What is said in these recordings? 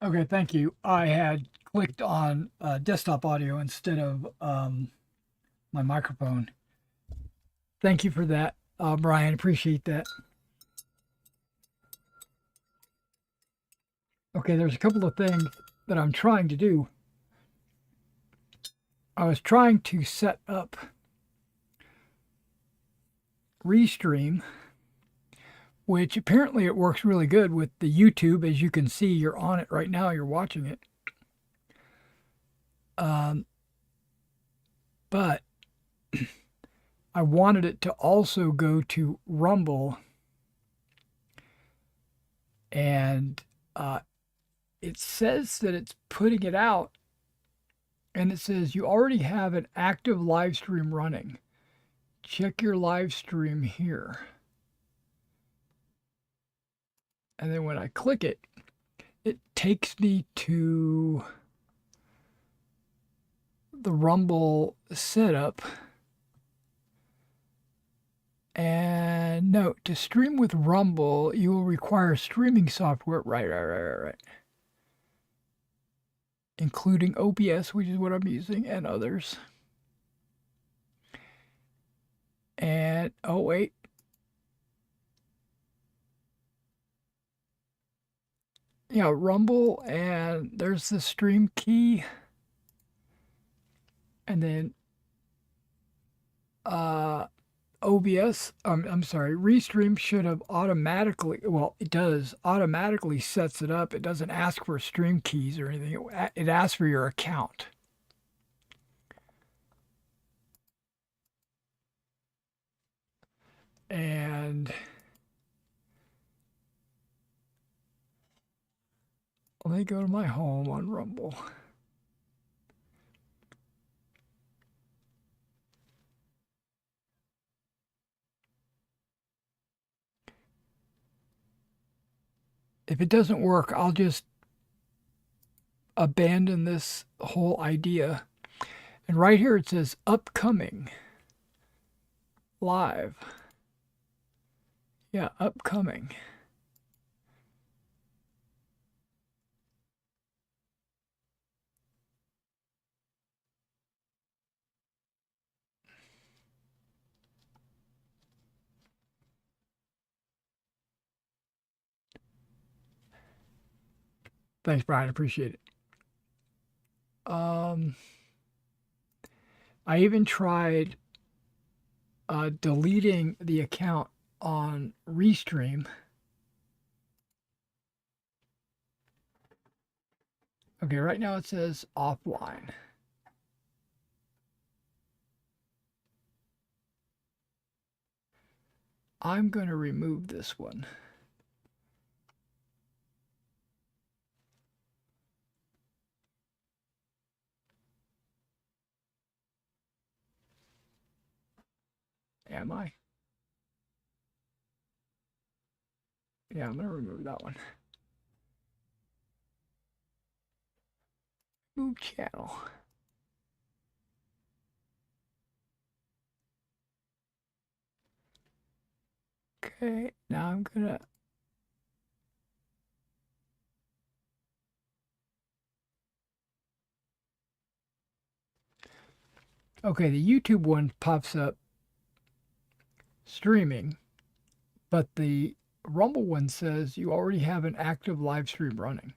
Okay, thank you. I had clicked on desktop audio instead of my microphone. Thank you for that, Brian. Appreciate that. Okay, there's a couple of things that I'm trying to do. I was trying to set up Restream, which apparently it works really good with the YouTube. As you can see, you're on it right now, you're watching it. Um, but I wanted it to also go to Rumble, and it says that it's putting it out, and it says you already have an active live stream running. Check your live stream here. And then when I click it, it takes me to the Rumble setup. And note, to stream with Rumble, you will require streaming software. Right. Including OBS, which is what I'm using, and others. And, oh, wait. Yeah, Rumble, and there's the stream key. And then OBS, I'm sorry, Restream should have automatically, well, it does, automatically sets it up. It doesn't ask for stream keys or anything. It asks for your account. And let me go to my home on Rumble. If it doesn't work, I'll just abandon this whole idea. And right here it says upcoming live. Yeah, upcoming. Thanks, Brian. Appreciate it. I even tried deleting the account on Restream. Okay, right now it says offline. I'm going to remove this one. Am I? Yeah, I'm going to remove that one. Move channel. Okay, now I'm going to okay, the YouTube one pops up streaming, but the Rumble one says you already have an active live stream running.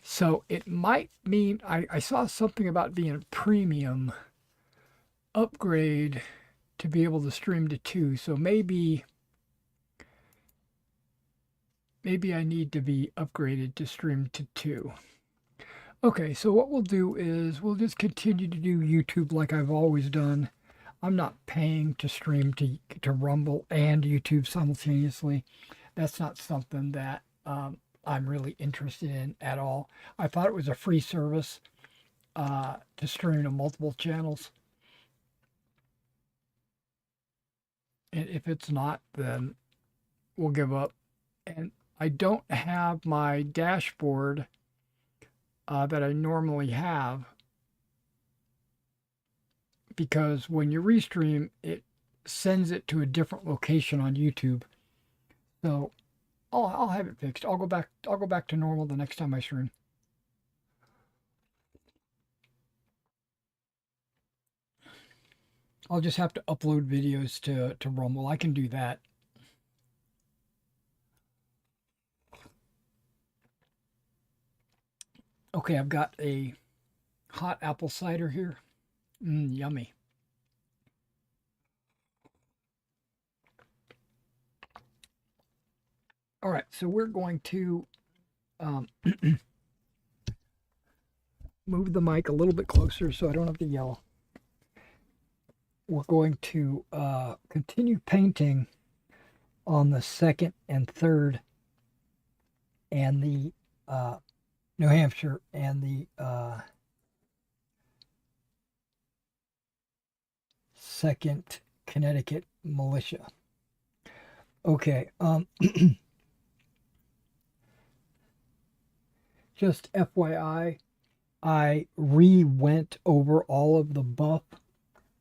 So it might mean I saw something about being a premium upgrade to be able to stream to 2. So maybe I need to be upgraded to stream to 2. Okay, so what we'll do is we'll just continue to do YouTube like I've always done. I'm not paying to stream to Rumble and YouTube simultaneously. That's not something that I'm really interested in at all. I thought it was a free service to stream to multiple channels. And if it's not, then we'll give up. And I don't have my dashboard that I normally have, because when you restream, it sends it to a different location on YouTube. So I'll have it fixed. I'll go back to normal the next time I stream. I'll just have to upload videos to Rumble. I can do that. Okay, I've got a hot apple cider here. Yummy. All right, so we're going to um, move the mic a little bit closer so I don't have to yell. We're going to continue painting on the 2nd and 3rd and the New Hampshire and the 2nd Connecticut militia. Okay, just FYI, I re-went over all of the buff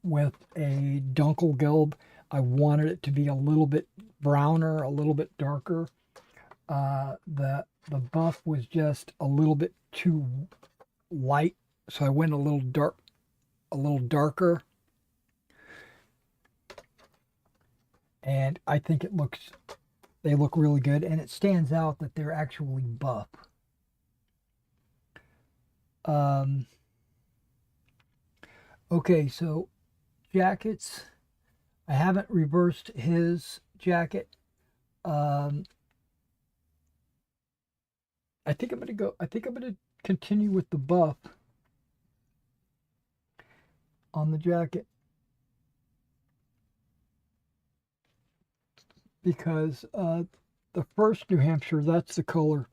with a Dunkelgelb. I wanted it to be a little bit browner, a little bit darker. The buff was just a little bit too light, so I went a little darker. And I think they look really good, and it stands out that they're actually buff. Okay, so jackets. I haven't reversed his jacket. I think I'm gonna continue with the buff on the jacket because the first New Hampshire, that's the color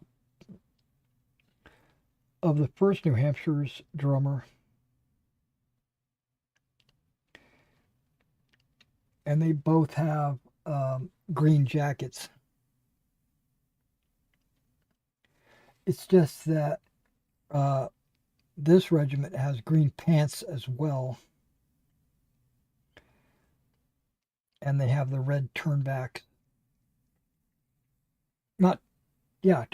of the first New Hampshire's drummer. And they both have green jackets. It's just that this regiment has green pants as well. And they have the red turnback. Not, yeah,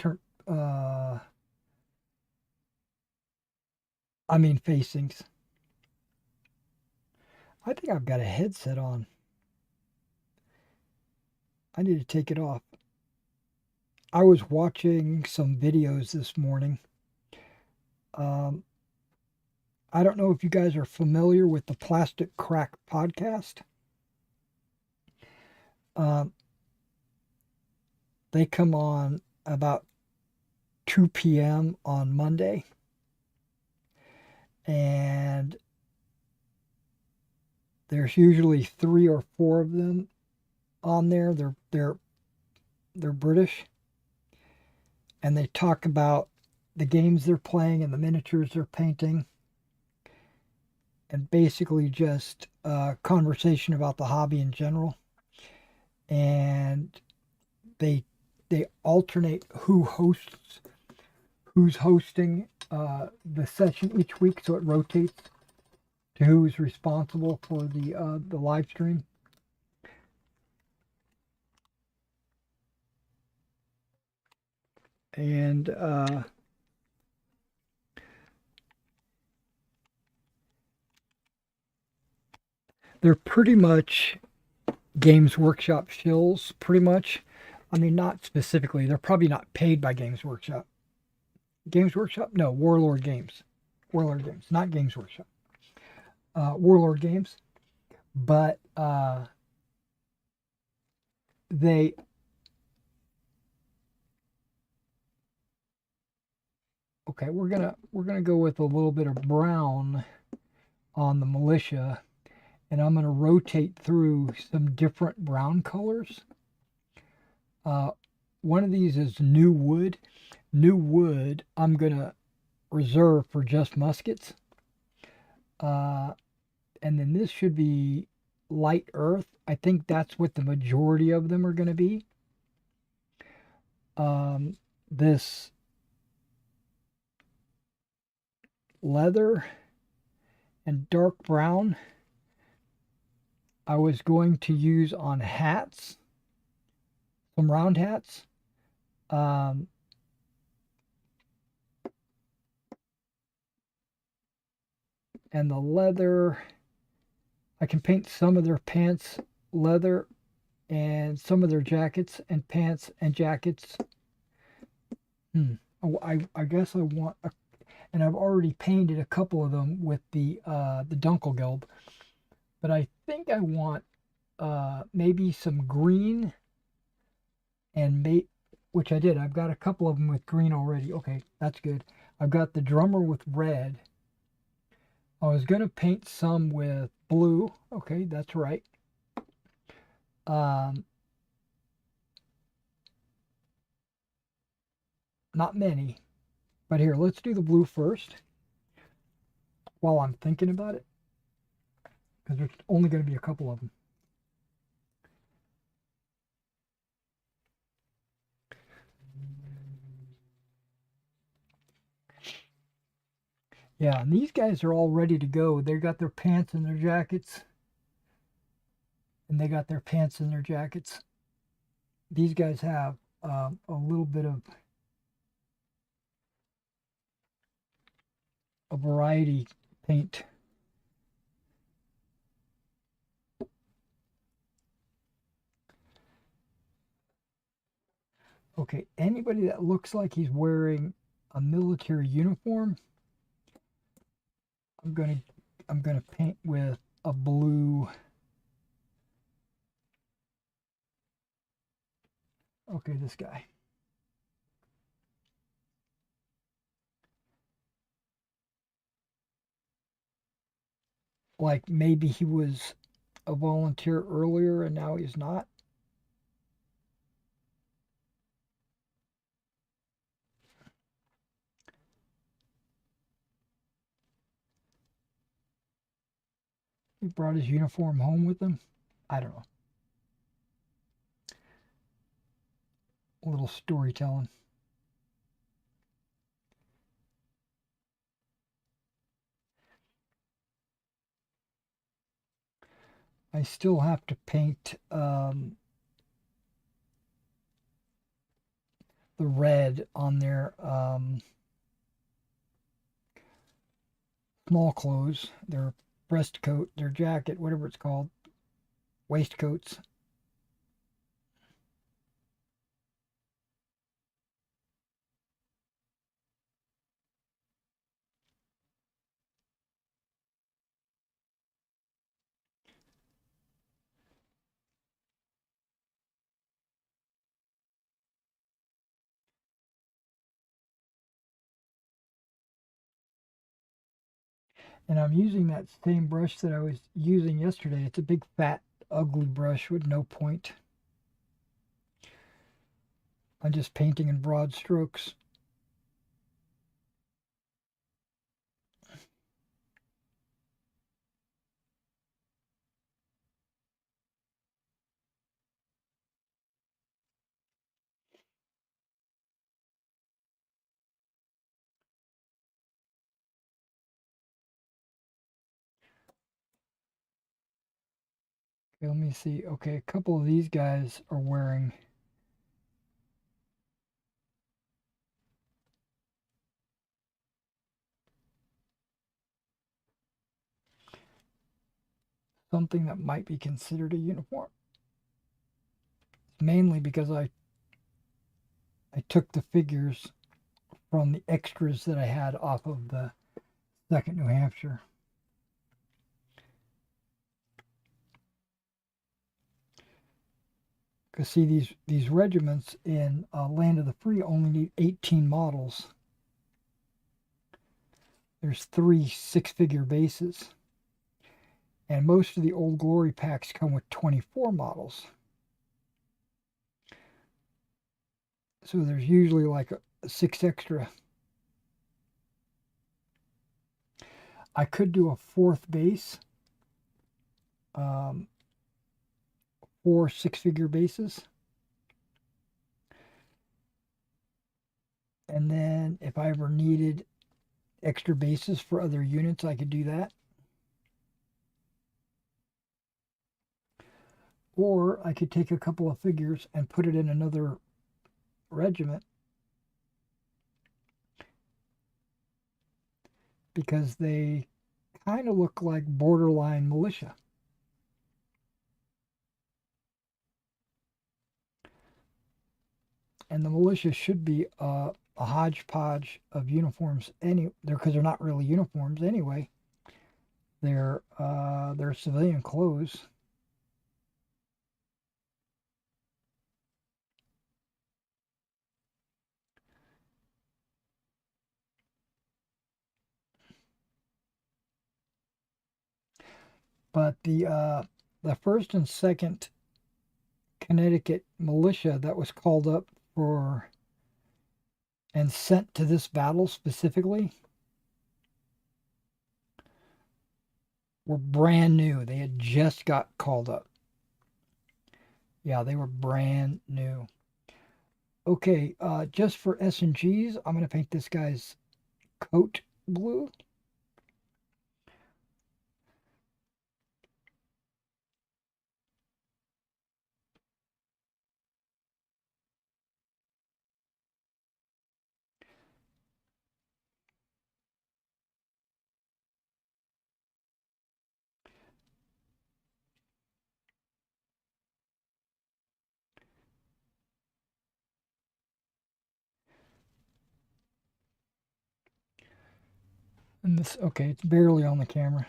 I mean facings. I think I've got a headset on. I need to take it off. I was watching some videos this morning. I don't know if you guys are familiar with the Plastic Crack podcast. They come on about 2 p.m. on Monday. And there's usually 3 or 4 of them on there. They're British. And they talk about the games they're playing and the miniatures they're painting. And basically just conversation about the hobby in general. And they alternate who's hosting the session each week, so it rotates to who's responsible for the live stream. And they're pretty much Games Workshop shills, pretty much. I mean, not specifically. They're probably not paid by Games Workshop. Games Workshop? No, Warlord Games. Warlord Games, not Games Workshop. Warlord Games. But they okay, we're gonna go with a little bit of brown on the militia, and I'm gonna rotate through some different brown colors. One of these is New Wood. New Wood I'm gonna reserve for just muskets. And then this should be Light Earth. I think that's what the majority of them are going to be. This leather and dark brown I was going to use on hats, some round hats. And the leather, I can paint some of their pants leather and some of their jackets and pants and jackets. Oh, I guess I want a, and I've already painted a couple of them with the Dunkelgelb, but I think I want maybe some green and which I did. I've got a couple of them with green already. Okay, that's good. I've got the drummer with red. I was gonna paint some with blue. Okay, that's right. Um, Not many, but here, let's do the blue first while I'm thinking about it, because there's only going to be a couple of them. Yeah, and these guys are all ready to go. They got their pants and their jackets, and they got their pants and their jackets. These guys have a little bit of a variety paint. Okay, anybody that looks like he's wearing a military uniform, I'm gonna paint with a blue. Okay, this guy. Like maybe he was a volunteer earlier and now he's not. He brought his uniform home with him. I don't know. A little storytelling. I still have to paint the red on their small clothes, their breast coat, their jacket, whatever it's called, waistcoats. And I'm using that same brush that I was using yesterday. It's a big, fat, ugly brush with no point. I'm just painting in broad strokes. Okay, let me see. Okay, a couple of these guys are wearing something that might be considered a uniform. Mainly because I took the figures from the extras that I had off of the second New Hampshire. Because see, these regiments in Land of the Free only need 18 models. There's 3 six-figure bases. And most of the Old Glory packs come with 24 models. So there's usually like a 6 extra. I could do a 4th base. 4 six-figure bases. And then if I ever needed extra bases for other units, I could do that. Or I could take a couple of figures and put it in another regiment because they kind of look like borderline militia. and the militia should be a hodgepodge of uniforms because they're not really uniforms anyway. They're civilian clothes. But the first and second Connecticut militia that was called up for and sent to this battle specifically were brand new. They had just got called up. Yeah, they were brand new. Okay, just for S&Gs, I'm going to paint this guy's coat blue. And this, okay, it's barely on the camera.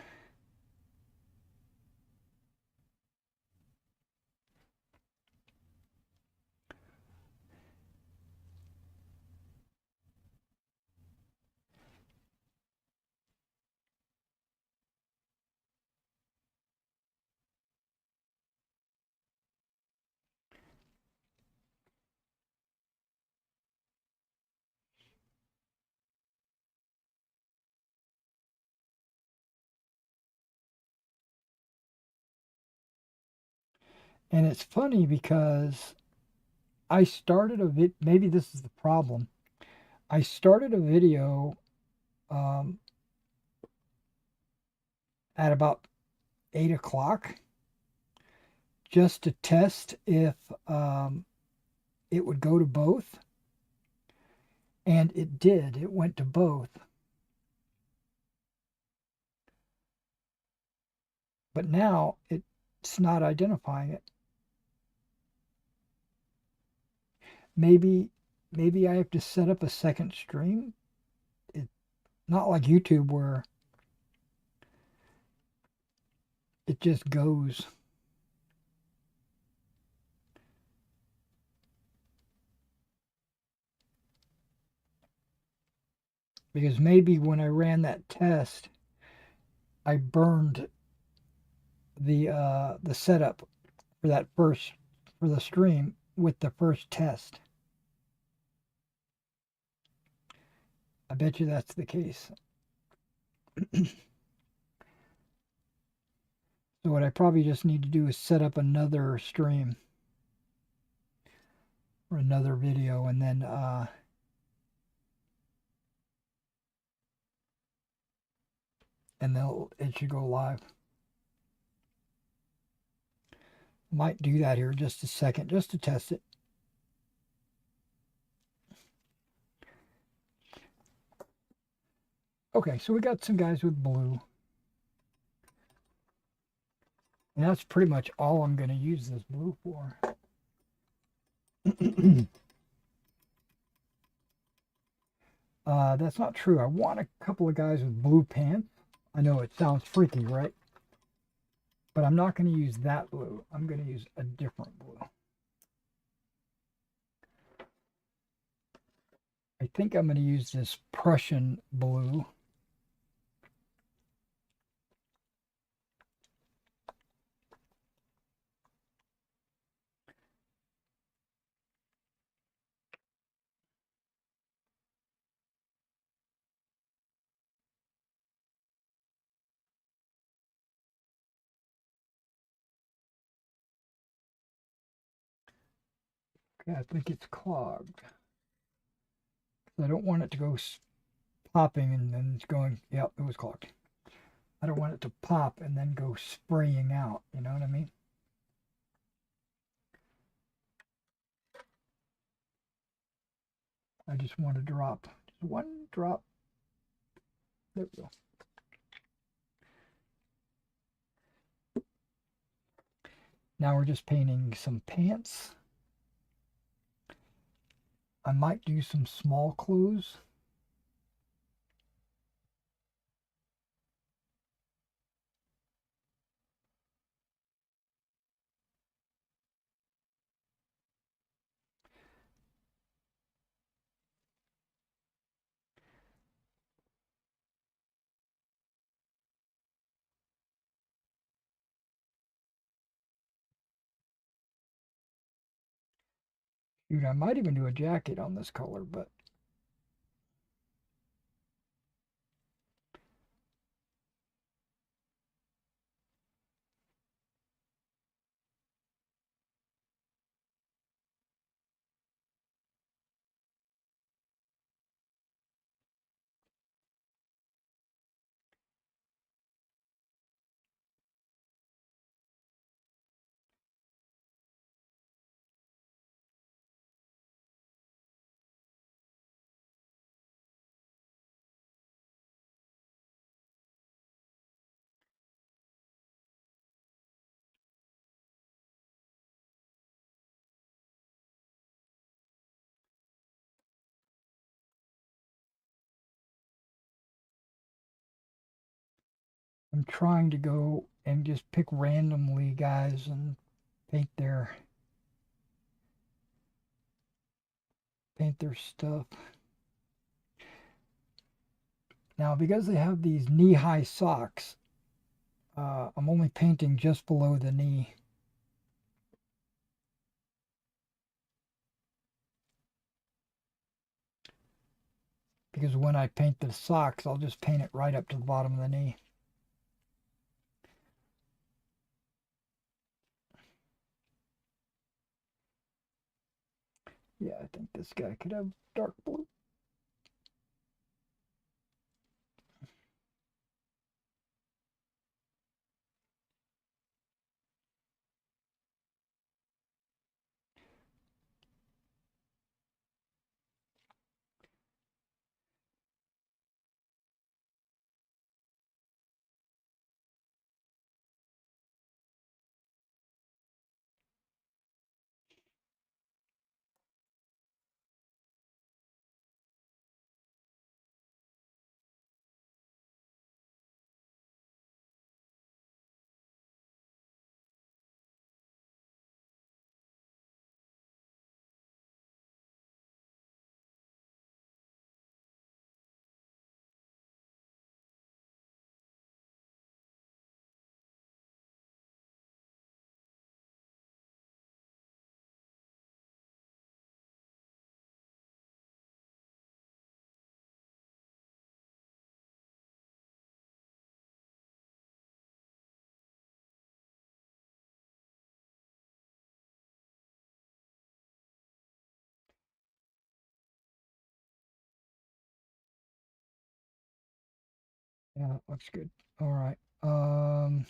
And it's funny because I started maybe this is the problem. I started a video um, at about 8 o'clock just to test if it would go to both. And it did. It went to both. But now it's not identifying it. Maybe I have to set up a second stream. It's not like YouTube where it just goes. Because maybe when I ran that test, I burned the setup for the stream with the first test. I bet you that's the case. So what I probably just need to do is set up another stream or another video, and then it should go live. Might do that here just a second, just to test it. Okay, so we got some guys with blue. And that's pretty much all I'm going to use this blue for. That's not true. I want a couple of guys with blue pants. I know it sounds freaky, right? But I'm not going to use that blue. I'm going to use a different blue. I think I'm going to use this Prussian blue. Okay, I think it's clogged. I don't want it to go popping and then it's going, yep, it was clogged. I don't want it to pop and then go spraying out, you know what I mean? I just want to drop, just one drop. There we go. Now we're just painting some pants. I might do some small clues. Dude, I might even do a jacket on this color, but I'm trying to go and just pick randomly guys and paint their stuff. Now, because they have these knee-high socks, I'm only painting just below the knee. Because when I paint the socks, I'll just paint it right up to the bottom of the knee. Yeah, I think this guy could have dark blue. Yeah, that looks good. All right. I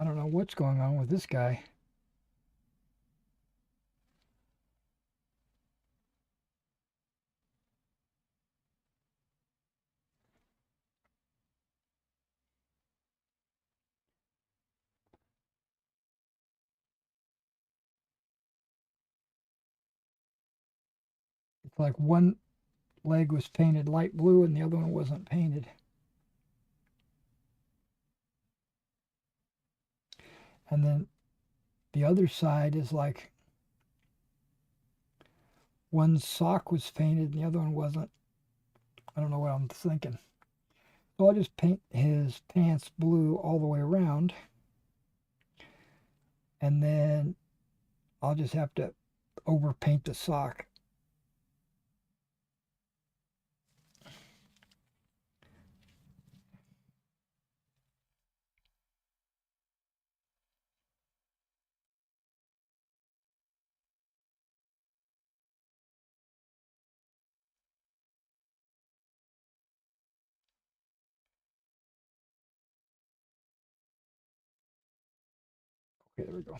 don't know what's going on with this guy. It's like one leg was painted light blue and the other one wasn't painted. And then the other side is like one sock was painted and the other one wasn't. I don't know what I'm thinking. So I'll just paint his pants blue all the way around. And then I'll just have to overpaint the sock. Okay, there we go.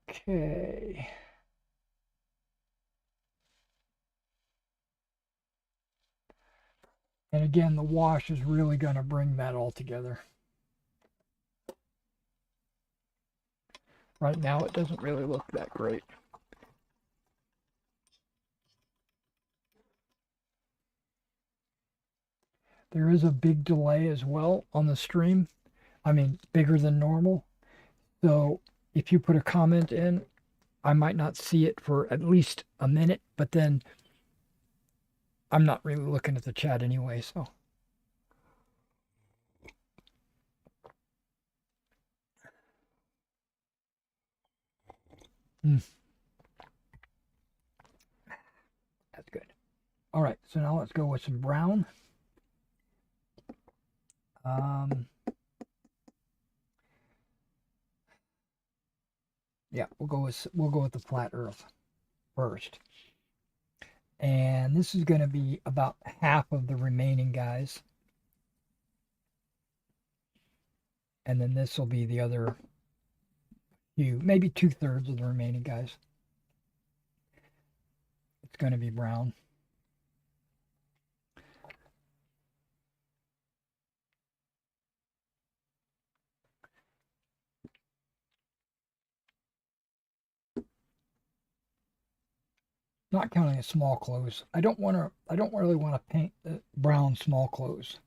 Okay. And again, the wash is really going to bring that all together. Right now it doesn't really look that great. There is a big delay as well on the stream. I mean, bigger than normal. So if you put a comment in, I might not see it for at least a minute, but then I'm not really looking at the chat anyway, so. Mm, that's good. All right, so now let's go with some brown. Yeah, we'll go with the flat earth first. And this is going to be about half of the remaining guys. And then this will be the other few, maybe 2/3 of the remaining guys. It's going to be brown. Not counting the small clothes. I don't really want to paint the brown small clothes.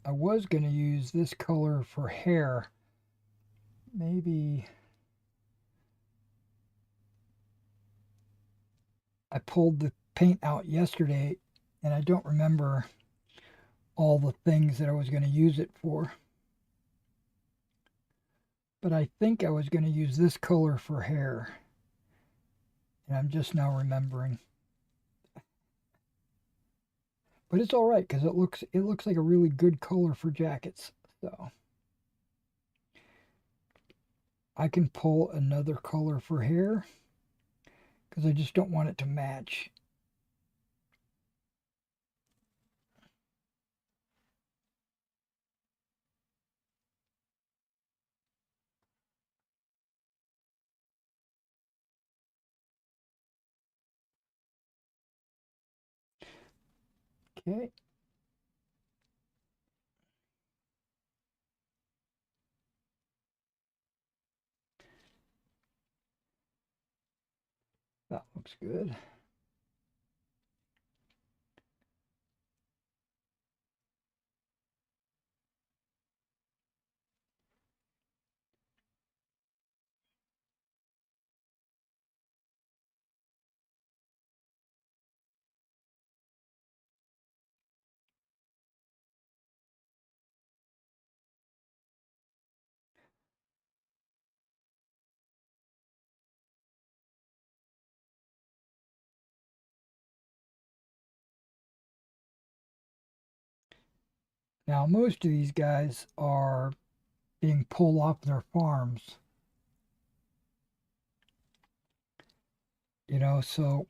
I was going to use this color for hair. Maybe I pulled the paint out yesterday and I don't remember all the things that I was going to use it for. But I think I was going to use this color for hair. And I'm just now remembering. But it's all right because it looks like a really good color for jackets. So I can pull another color for hair because I just don't want it to match. Okay. That looks good. Now, most of these guys are being pulled off their farms. So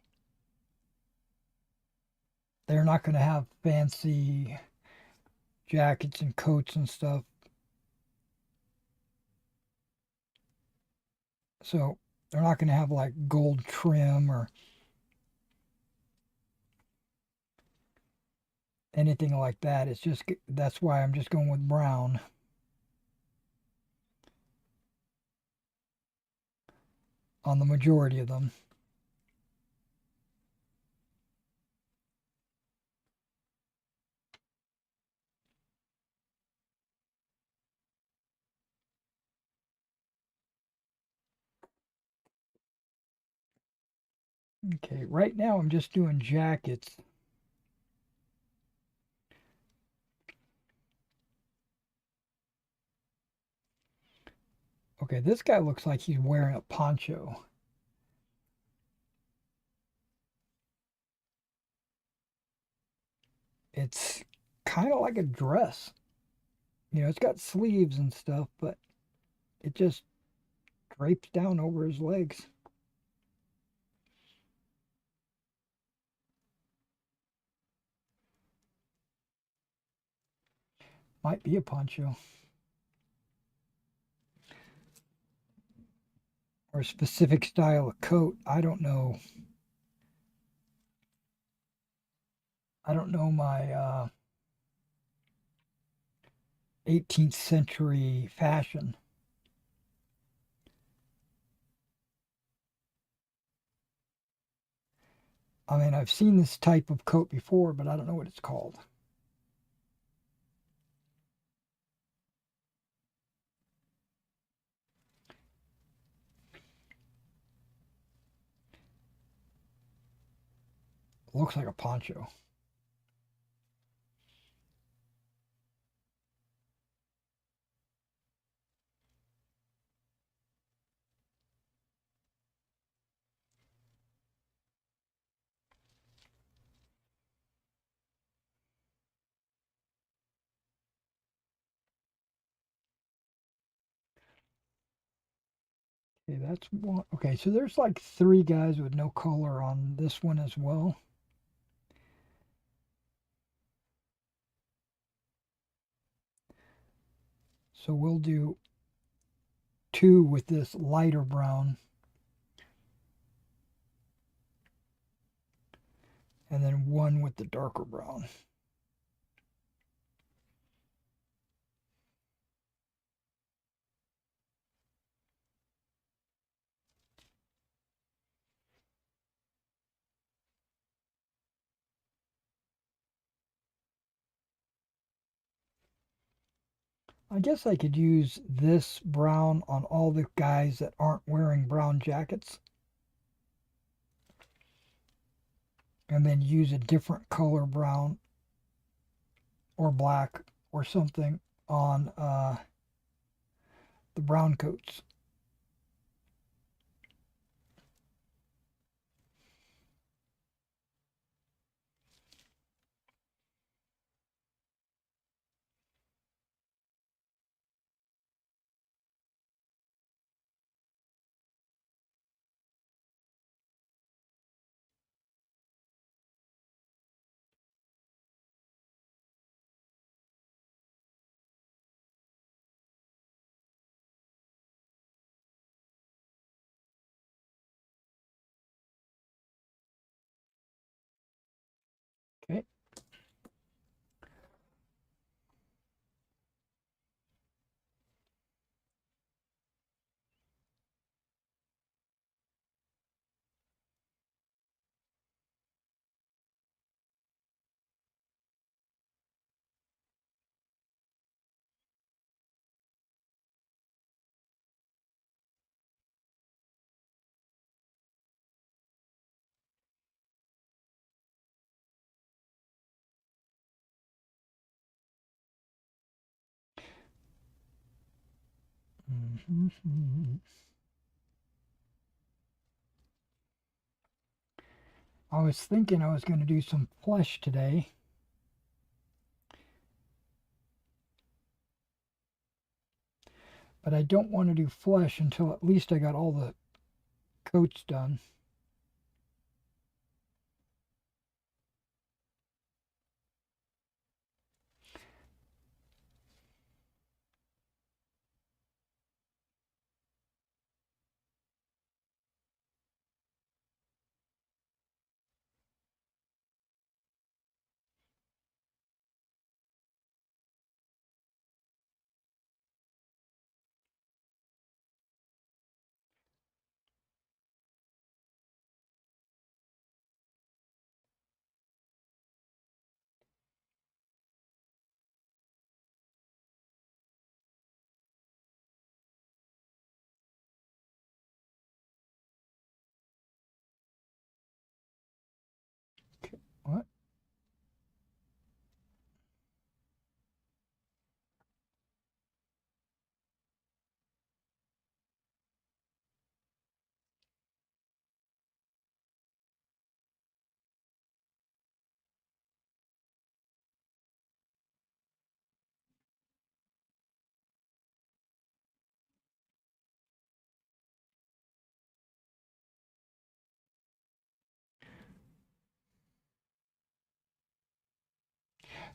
they're not going to have fancy jackets and coats and stuff. So they're not going to have like gold trim or anything like that. It's just that's why I'm just going with brown on the majority of them. Okay, right now I'm just doing jackets. Okay, this guy looks like he's wearing a poncho. It's kind of like a dress. It's got sleeves and stuff, but it just drapes down over his legs. Might be a poncho. Or a specific style of coat. I don't know. I don't know my 18th century fashion. I mean, I've seen this type of coat before, but I don't know what it's called. It looks like a poncho. Okay, that's one. Okay, so there's like three guys with no color on this one as well. So we'll do two with this lighter brown and then one with the darker brown. I guess I could use this brown on all the guys that aren't wearing brown jackets and then use a different color brown or black or something on the brown coats. Okay. Mm-hmm. I was thinking I was going to do some flesh today. But I don't want to do flesh until at least I got all the coats done.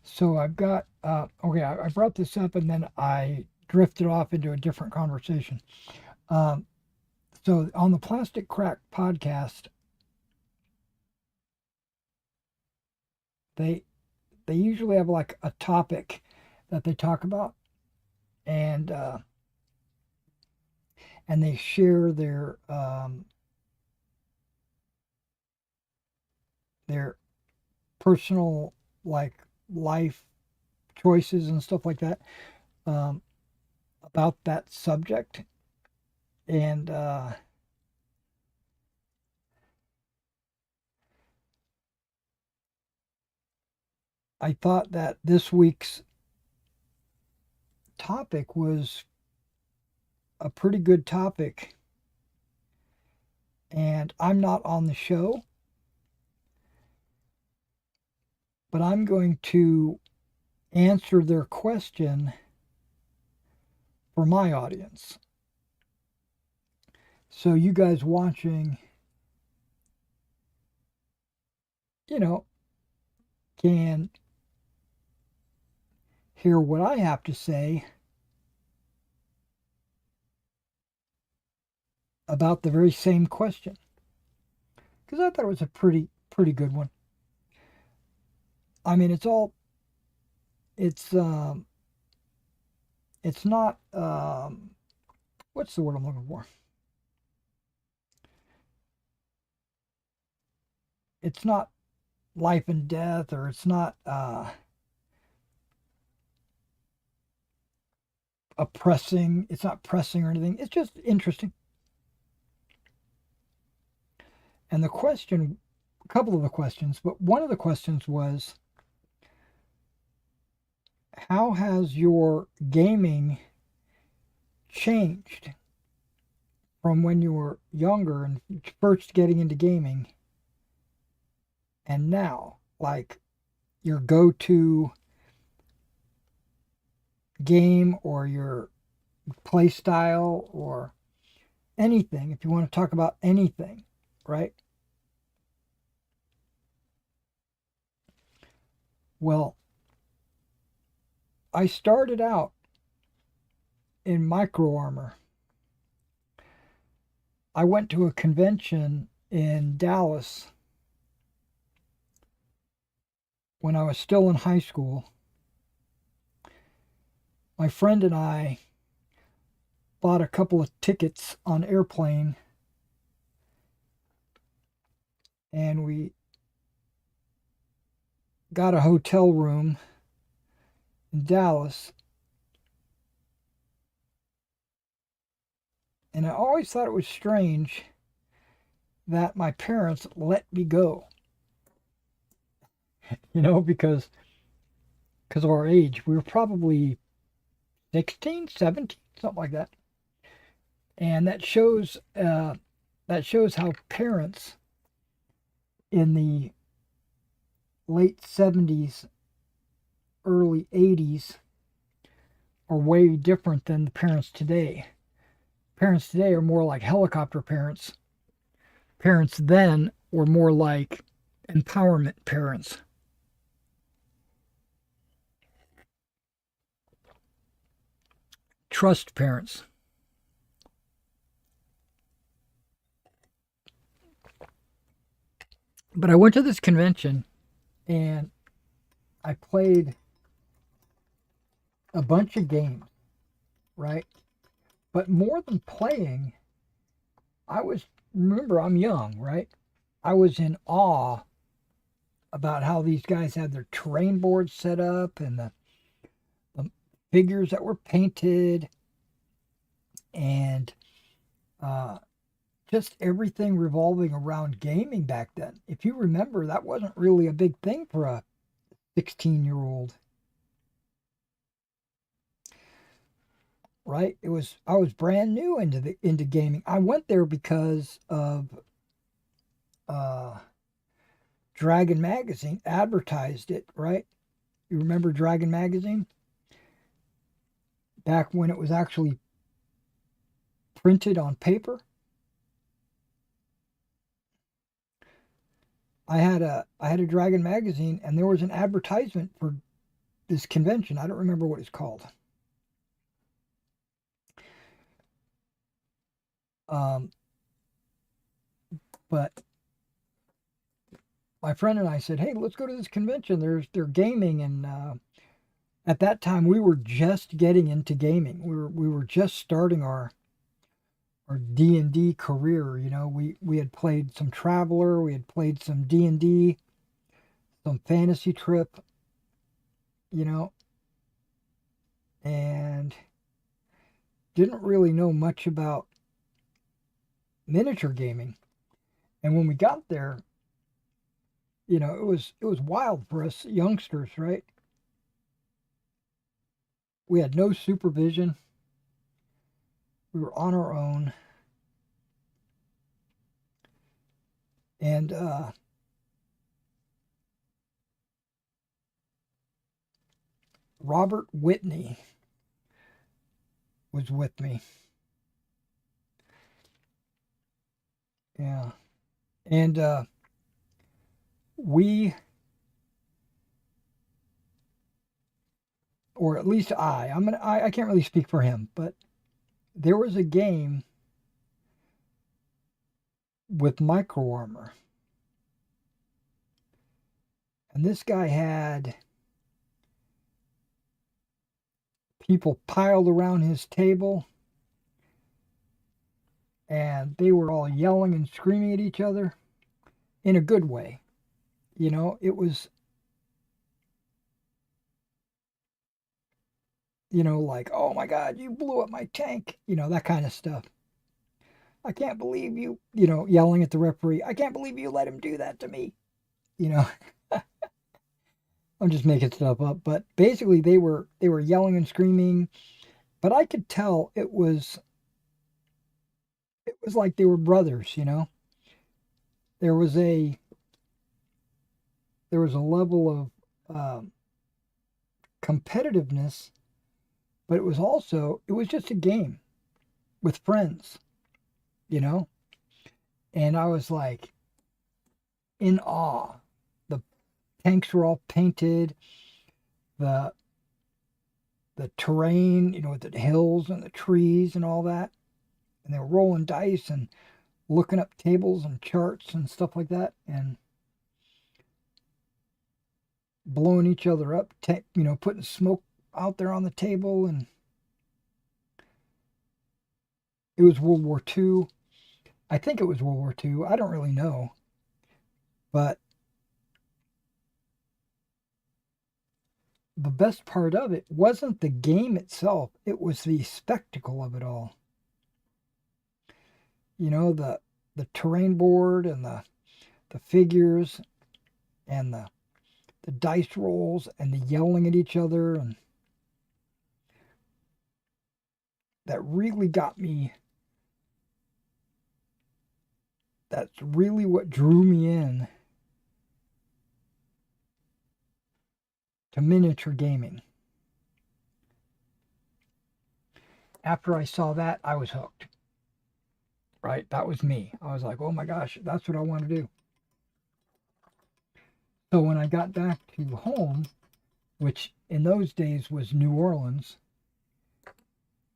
So I've got, okay, I brought this up and then I drifted off into a different conversation. Um, so on the Plastic Crack podcast, they they usually have like a topic that they talk about, and they share their personal like life choices and stuff like that, um, about that subject. And I thought that this week's topic was a pretty good topic. And I'm not on the show, but I'm going to answer their question for my audience. So you guys watching, you know, can hear what I have to say about the very same question. Because I thought it was a pretty good one. I mean, it's it's not what's the word I'm looking for? It's not life and death, or it's not oppressing. It's not pressing or anything. It's just interesting. And the question, a couple of the questions, but one of the questions was, how has your gaming changed from when you were younger and first getting into gaming and now? Like your go to game or your play style or anything, if you want to talk about anything, right? Well, I started out in micro armor. I went to a convention in Dallas when I was still in high school. My friend and I bought a couple of tickets on airplane, and we got a hotel room in Dallas. And I always thought it was strange that my parents let me go, because of our age. We were probably 16, 17, something like that. And that shows how parents in the late 70s, early 80s are way different than the parents today. Parents today are more like helicopter parents. Parents then were more like empowerment parents. Trust parents. But I went to this convention and I played a bunch of games, right? But more than playing, remember, I'm young, right? I was in awe about how these guys had their terrain boards set up and the figures that were painted, and uh, just everything revolving around gaming back then. If you remember, that wasn't really a big thing for a 16-year-old, right? I was brand new into gaming. I went there because of uh, Dragon Magazine advertised it, right? You remember Dragon Magazine? Back when it was actually printed on paper. I had a Dragon Magazine, and there was an advertisement for this convention. I don't remember what it's called. But my friend and I said, "Hey, let's go to this convention. They're gaming." And at that time, we were just getting into gaming. We were just starting our D&D career. You know, we had played some Traveler, we had played some D&D, some Fantasy Trip, you know, and didn't really know much about miniature gaming. And when we got there, you know, it was wild for us youngsters, right? We had no supervision. We were on our own. And Robert Whitney was with me. Yeah. And we, or at least I can't really speak for him, but there was a game with micro armor. And this guy had people piled around his table, and they were all yelling and screaming at each other in a good way. You know, it was, you know, like, "Oh my God, you blew up my tank," you know, that kind of stuff. "I can't believe you," you know, yelling at the referee, "I can't believe you let him do that to me." You know, I'm just making stuff up, but basically they were yelling and screaming, but I could tell it was like they were brothers, you know. There was a there was a level of competitiveness, but it was just a game with friends, you know. And I was like in awe. The tanks were all painted, the the terrain, you know, with the hills and the trees and all that. And they were rolling dice and looking up tables and charts and stuff like that, and blowing each other up, you know, putting smoke out there on the table. And it was World War II. I think it was World War II. I don't really know. But the best part of it wasn't the game itself, it was the spectacle of it all. You know, the terrain board and the figures and the dice rolls and the yelling at each other, and that really got me. That's really what drew me in to miniature gaming. After I saw that, I was hooked. Right? That was me. I was like, "Oh my gosh, that's what I want to do." So when I got back to home, which in those days was New Orleans,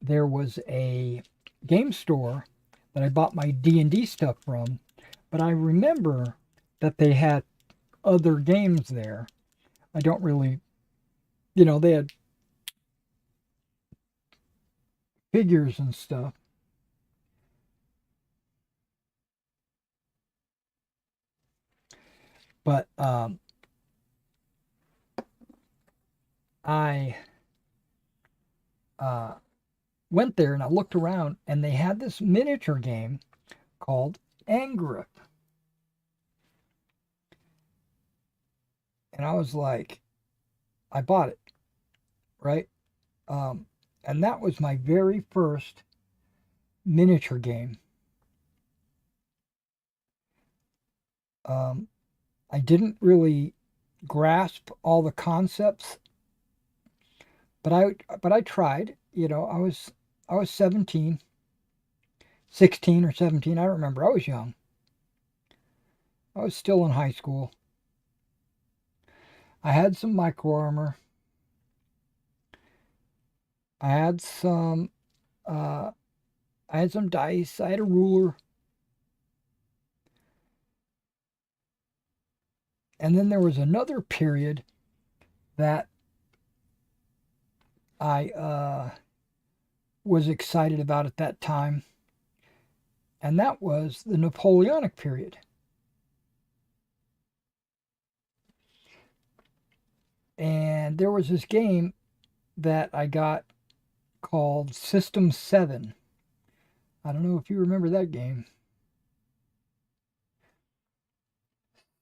there was a game store that I bought my D&D stuff from, but I remember that they had other games there. I don't really, you know, they had figures and stuff. But I uh, went there and I looked around, and they had this miniature game called Angrip. And I was like, I bought it, right? Um, and that was my very first miniature game. Um, I didn't really grasp all the concepts, but I tried. You know, I was 17, 16 or 17. I don't remember. I was young. I was still in high school. I had some micro armor. I had some uh, I had some dice. I had a ruler. And then there was another period that I was excited about at that time, and that was the Napoleonic period. And there was this game that I got called System 7. I don't know if you remember that game.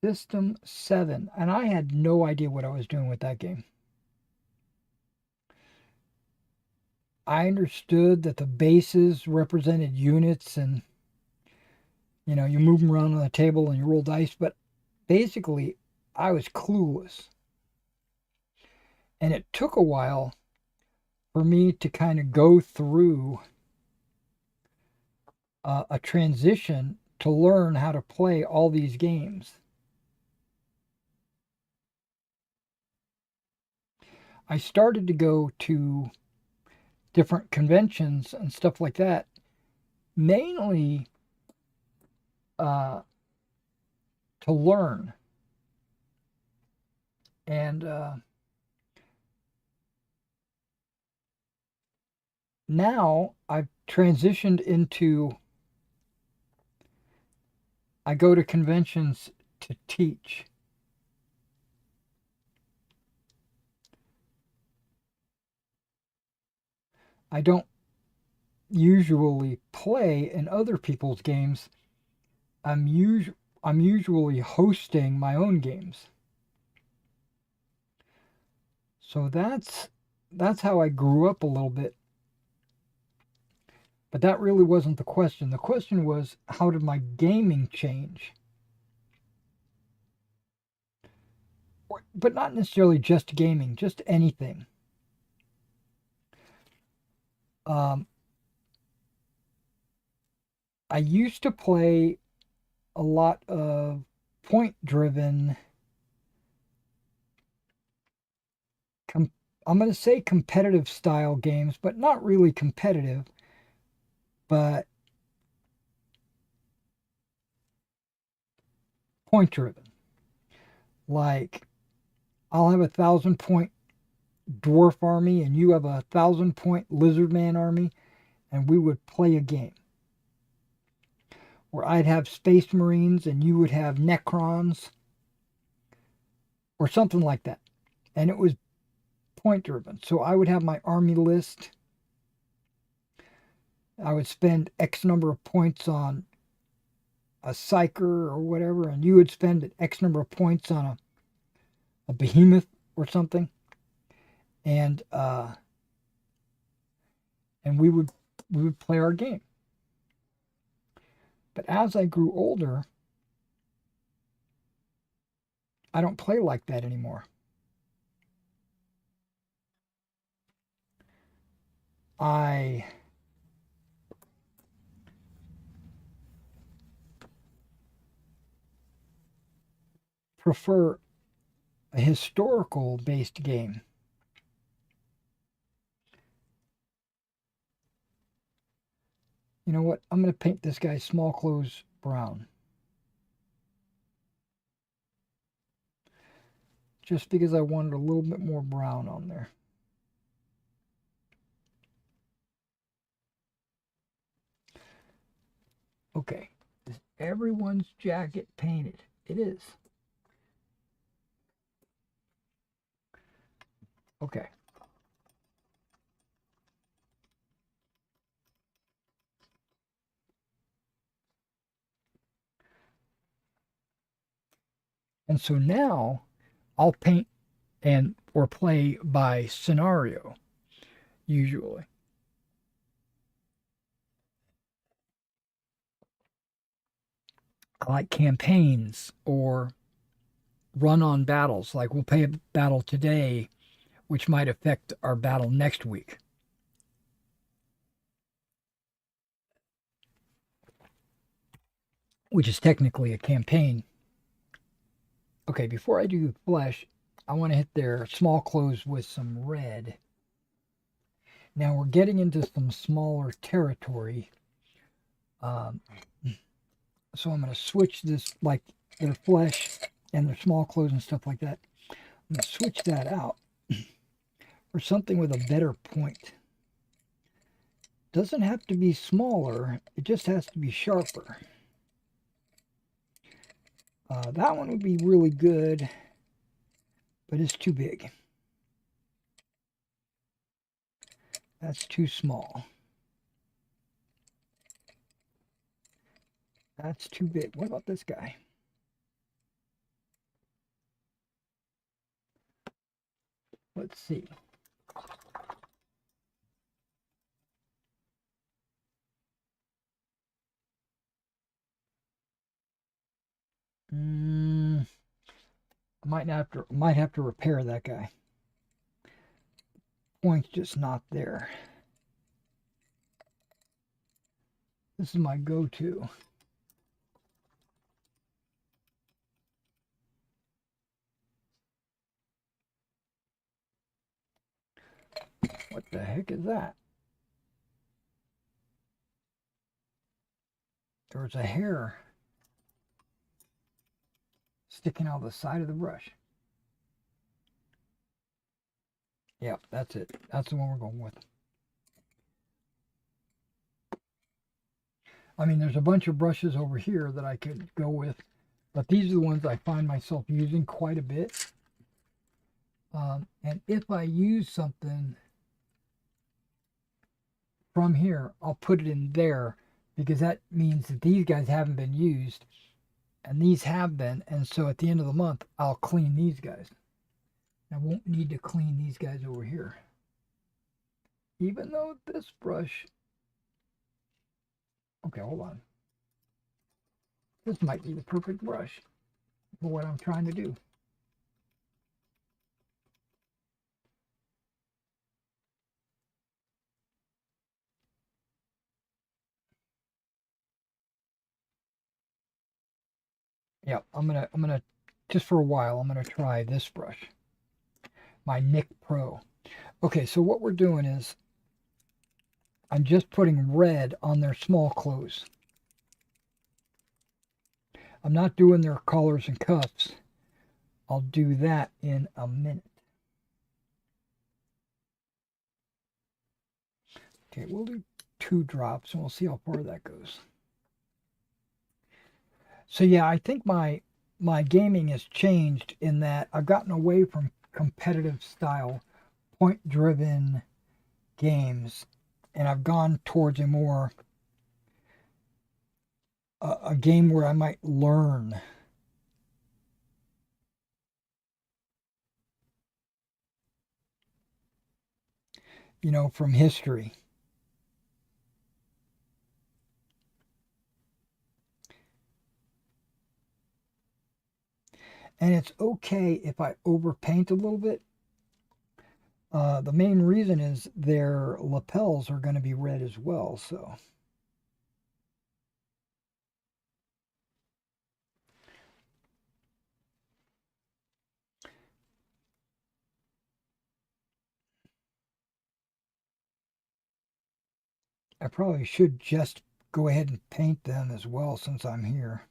System 7. And I had no idea what I was doing with that game. I understood that the bases represented units and you move them around on the table and you roll dice, but basically I was clueless. And it took a while for me to kind of go through a transition to learn how to play all these games. I started to go to different conventions and stuff like that, mainly uh, to learn. And now I've transitioned into, I go to conventions to teach. I don't usually play in other people's games. I'm usually hosting my own games. So that's how I grew up a little bit. But that really wasn't the question. The question was, how did my gaming change? But not necessarily just gaming, just anything. Um, I used to play a lot of point driven, I'm going to say competitive style games, but not really competitive, but point driven. Like, I'll have 1,000 point dwarf army and you have 1,000 point lizard man army, and we would play a game where I'd have space marines and you would have necrons or something like that. And it was point driven. So I would have my army list. I would spend X number of points on a psyker or whatever, and you would spend X number of points on a behemoth or something. And we would play our game. But as I grew older, I don't play like that anymore. I prefer a historical based game. You know what? I'm going to paint this guy small clothes brown. Just because I wanted a little bit more brown on there. Okay. Is everyone's jacket painted? It is. Okay. And so now I'll paint and or play by scenario usually. I like campaigns or run on battles. Like we'll play a battle today which might affect our battle next week. Which is technically a campaign. Okay, before I do the flesh, I want to hit their small clothes with some red. Now we're getting into some smaller territory. Um, so I'm going to switch this, like their flesh and their small clothes and stuff like that. I'm going to switch that out for something with a better point. Doesn't have to be smaller, it just has to be sharper. That one would be really good, but it's too big. That's too small. That's too big. What about this guy? Let's see. I might have to repair that guy. Point's just not there. This is my go-to. What the heck is that? There's a hair sticking out the side of the brush. Yep, that's it. That's the one we're going with. I mean, there's a bunch of brushes over here that I could go with, but these are the ones I find myself using quite a bit. And if I use something from here, I'll put it in there because that means that these guys haven't been used and these have been. And so at the end of the month, I'll clean these guys. I won't need to clean these guys over here. Even though this brush, okay, hold on. This might be the perfect brush for what I'm trying to do. Yeah, I'm gonna just for a while, I'm gonna try this brush, my Nick Pro. Okay, so what we're doing is I'm just putting red on their small clothes. I'm not doing their collars and cuffs. I'll do that in a minute. Okay, we'll do 2 drops and we'll see how far that goes. So yeah, I think my gaming has changed in that I've gotten away from competitive style, point-driven games, and I've gone towards a more a game where I might learn. You know, from history. And it's okay if I overpaint a little bit. The main reason is their lapels are going to be red as well, so. I probably should just go ahead and paint them as well since I'm here.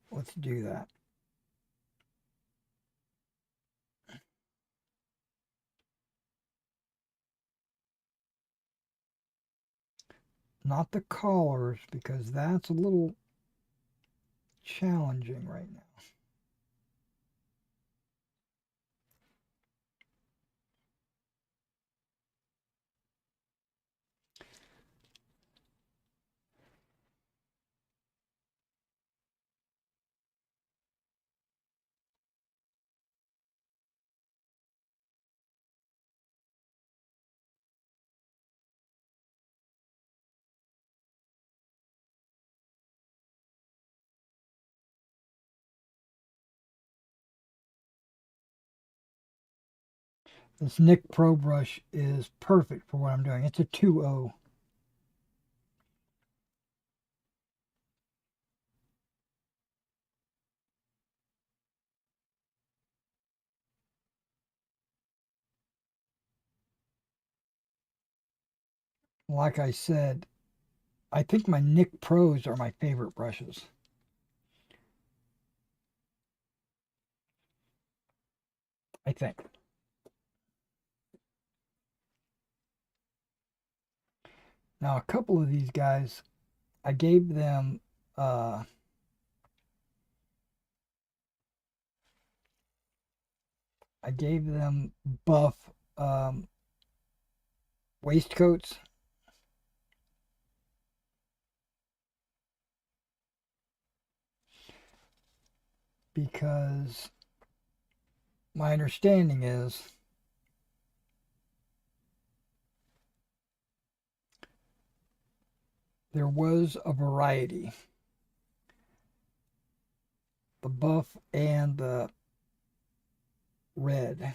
Let's do that. Not the collars, because that's a little challenging right now. This Nick Pro brush is perfect for what I'm doing. It's a 2.0. Like I said, I think my Nick Pros are my favorite brushes. I think. Now, a couple of these guys, I gave them uh, buff waistcoats because my understanding is there was a variety, the buff and the red.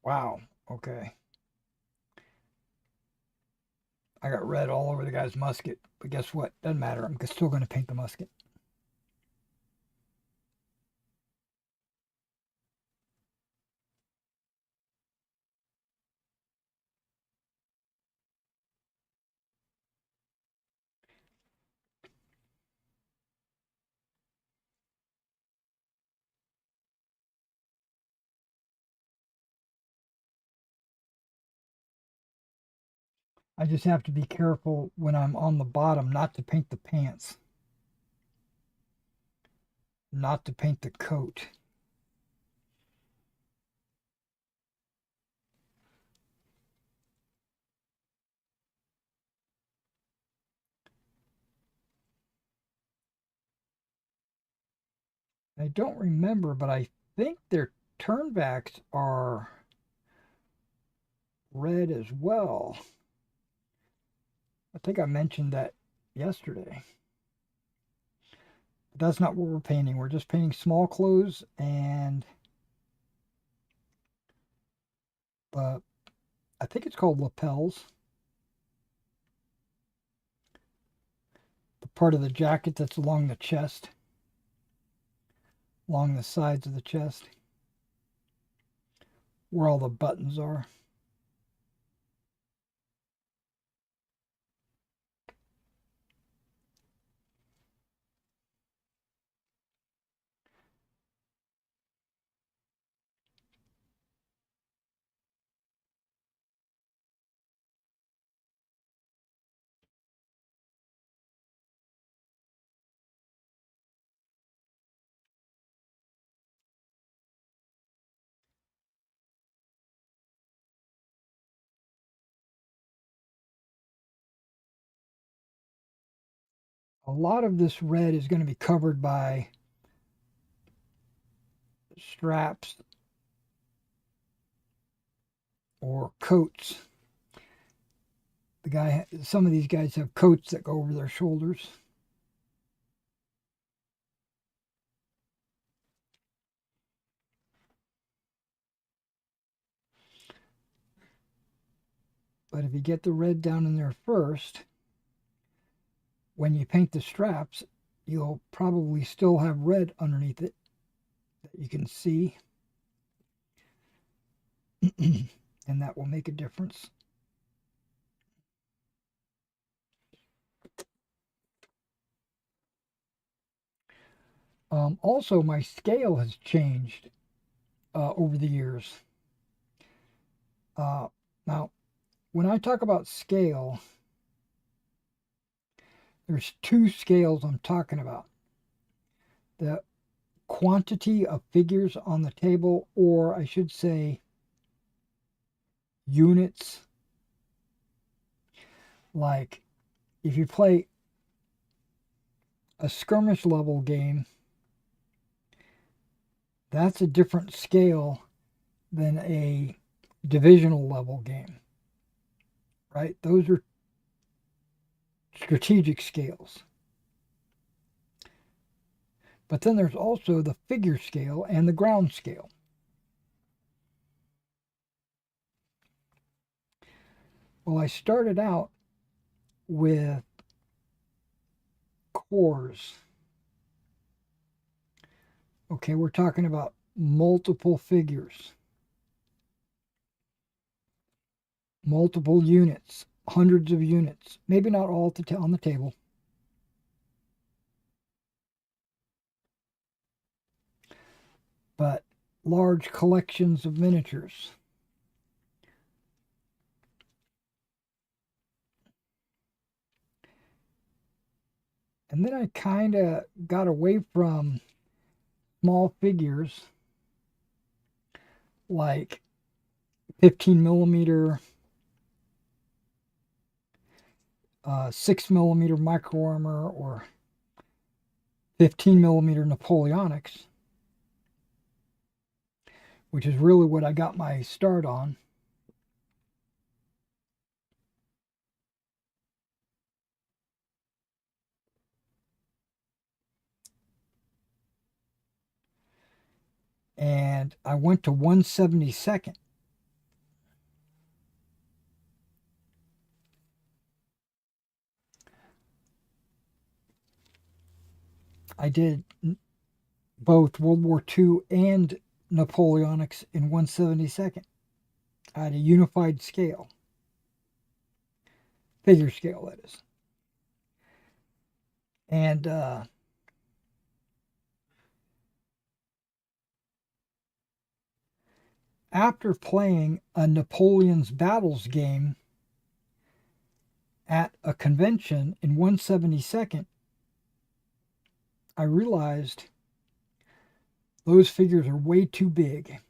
Wow. Okay. I got red all over the guy's musket, but guess what? Doesn't matter. I'm still going to paint the musket. I just have to be careful when I'm on the bottom not to paint the pants, not to paint the coat. I don't remember, but I think their turnbacks are red as well. I think I mentioned that yesterday. But that's not what we're painting. We're just painting small clothes and I think it's called lapels. The part of the jacket that's along the chest, along the sides of the chest, where all the buttons are. A lot of this red is going to be covered by straps or coats. Some of these guys have coats that go over their shoulders. But if you get the red down in there first, when you paint the straps, you'll probably still have red underneath it that you can see. And that will make a difference. Also, my scale has changed over the years. Now, when I talk about scale, there's two scales I'm talking about. The quantity of figures on the table, or I should say units. Like if you play a skirmish level game, that's a different scale than a divisional level game, right? Those are strategic scales. But then there's also the figure scale and the ground scale. Well, I started out with cores. Okay, we're talking about multiple figures, multiple units, hundreds of units, maybe not all on the table. But large collections of miniatures. And then I kind of got away from small figures like 15 millimeter, 6 millimeter micro armor, or 15 millimeter Napoleonics, which is really what I got my start on. And I went to 1/72. I did both World War II and Napoleonics in 1/72. I had a unified scale, figure scale, that is. And after playing a Napoleon's Battles game at a convention in 1/72, I realized those figures are way too big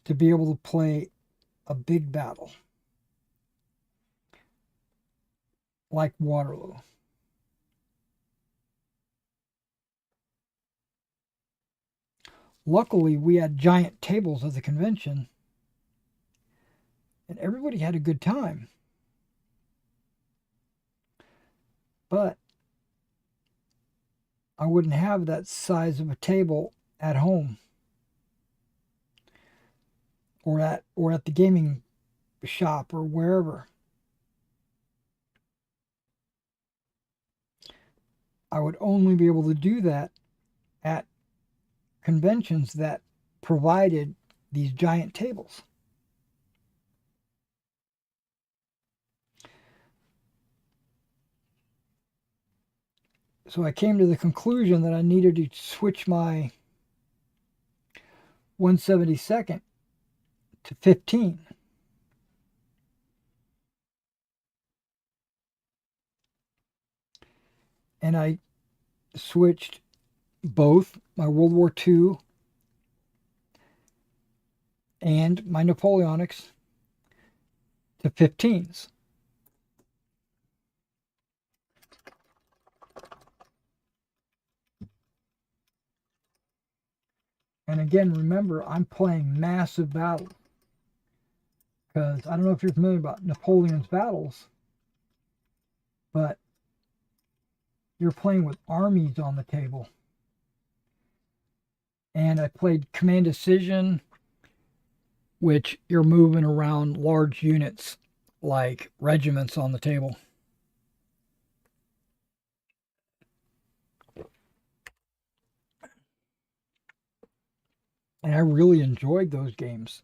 to be able to play a big battle like Waterloo. Luckily, we had giant tables at the convention, and everybody had a good time. But I wouldn't have that size of a table at home or at the gaming shop or wherever. I would only be able to do that at conventions that provided these giant tables. So I came to the conclusion that I needed to switch my 1/72 to 15. And I switched both my World War II and my Napoleonics to 15s. And again, remember, I'm playing massive battles. Because I don't know if you're familiar about Napoleon's battles, but you're playing with armies on the table. And I played Command Decision, which you're moving around large units like regiments on the table. And I really enjoyed those games.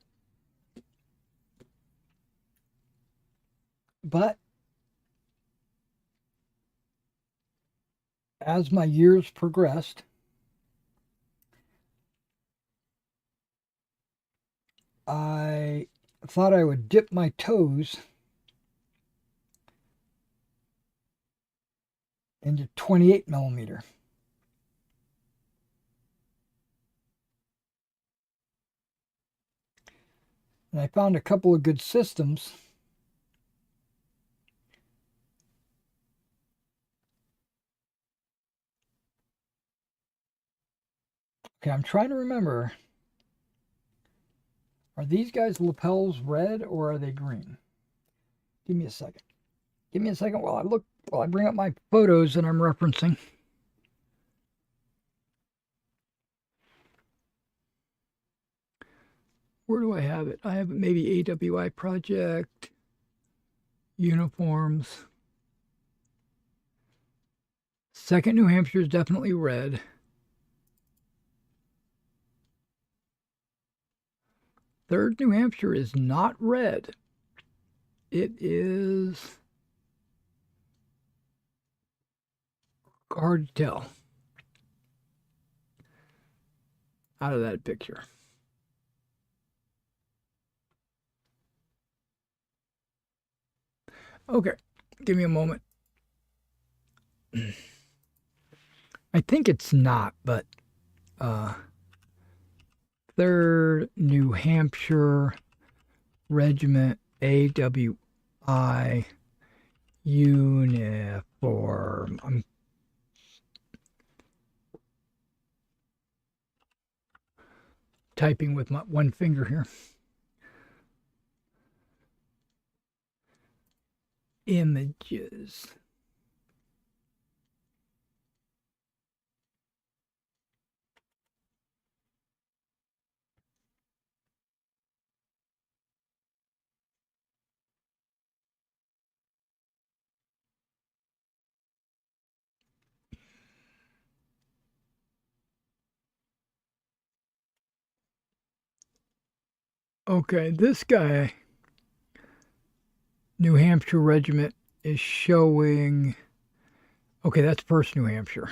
But as my years progressed, I thought I would dip my toes into 28 millimeter. And I found a couple of good systems. Okay, I'm trying to remember. Are these guys' lapels red or are they green? Give me a second. Give me a second while I bring up my photos that I'm referencing. Where do I have it? I have maybe AWI project, uniforms, 2nd New Hampshire is definitely red. 3rd New Hampshire is not red. It is hard to tell out of that picture. Okay, give me a moment. I think it's not, but 3rd New Hampshire Regiment AWI uniform. I'm typing with my one finger here. Images. Okay, this guy, New Hampshire Regiment, is showing. Okay, that's 1st New Hampshire.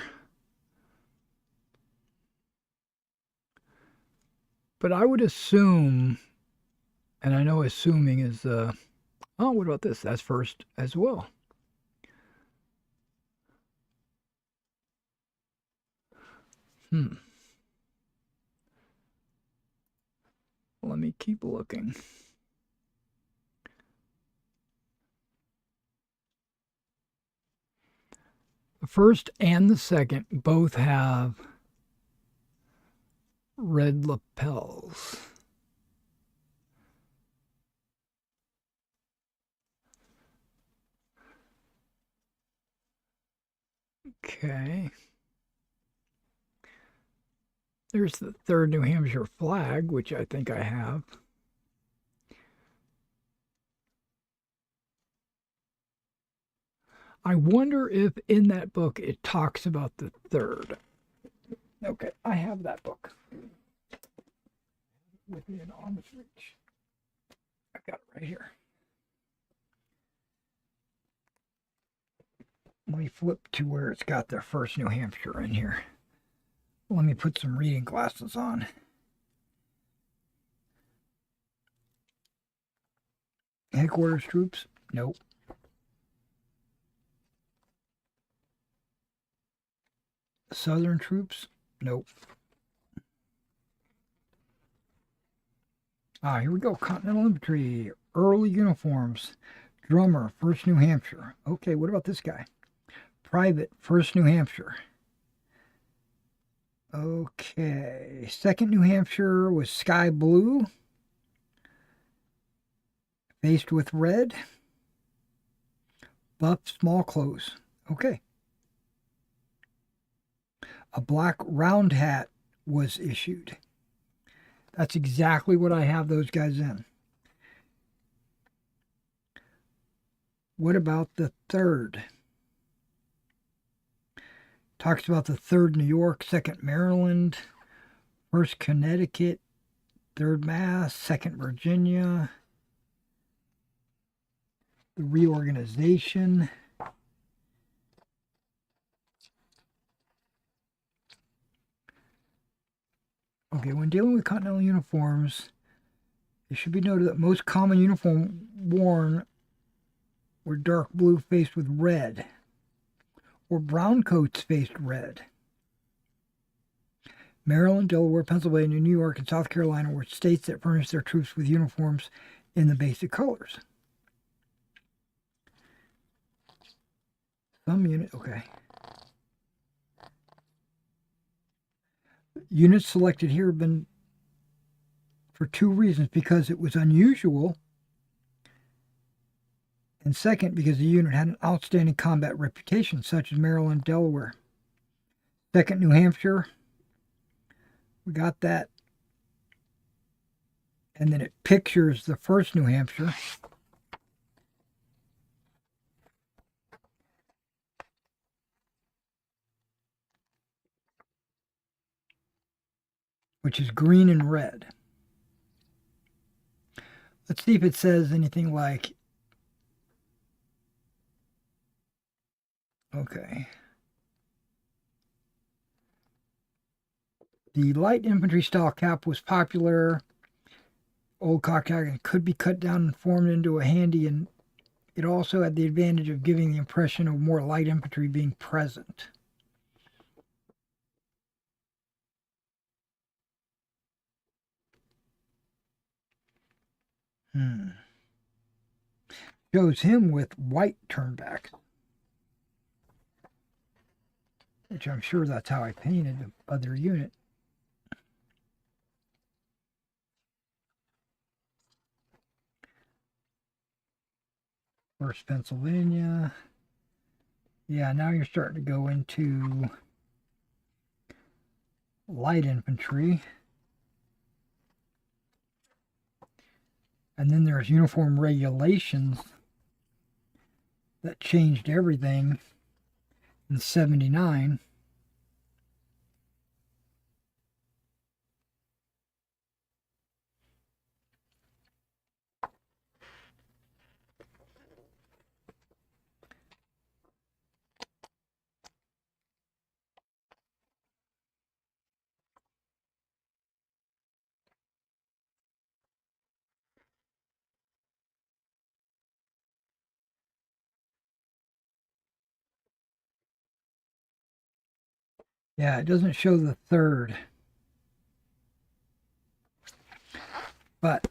But I would assume, and I know assuming is, oh, what about this? That's 1st as well. Let me keep looking. The 1st and the 2nd both have red lapels. Okay. There's the 3rd New Hampshire flag, which I think I have. I wonder if in that book it talks about the 3rd. Okay, I have that book within arm's reach. I've got it right here. Let me flip to where it's got their 1st New Hampshire in here. Let me put some reading glasses on. Headquarters troops? Nope. Southern troops? Nope. Here we go. Continental Infantry, early uniforms. Drummer, 1st New Hampshire. Okay, what about this guy? Private, 1st New Hampshire. Okay, 2nd New Hampshire was sky blue, faced with red. Buff, small clothes. Okay. A black round hat was issued. That's exactly what I have those guys in. What about the 3rd? Talks about the 3rd New York, 2nd Maryland, 1st Connecticut, 3rd Mass, 2nd Virginia, the reorganization. Okay, when dealing with continental uniforms, it should be noted that most common uniform worn were dark blue faced with red, or brown coats faced red. Maryland, Delaware, Pennsylvania, New York, and South Carolina were states that furnished their troops with uniforms in the basic colors. Some unit, okay. Units selected here have been for 2 reasons: because it was unusual, and 2nd, because the unit had an outstanding combat reputation, such as Maryland, Delaware. 2nd New Hampshire, we got that. And then it pictures the 1st New Hampshire. which is green and red. Let's see if it says anything like, okay. The light infantry style cap was popular. Old cocktail could be cut down and formed into a handy, and it also had the advantage of giving the impression of more light infantry being present. Shows him with white turnbacks, which I'm sure that's how I painted the other unit. First Pennsylvania. Yeah, now you're starting to go into light infantry. And then there's uniform regulations that changed everything in 79. Yeah, it doesn't show the third. But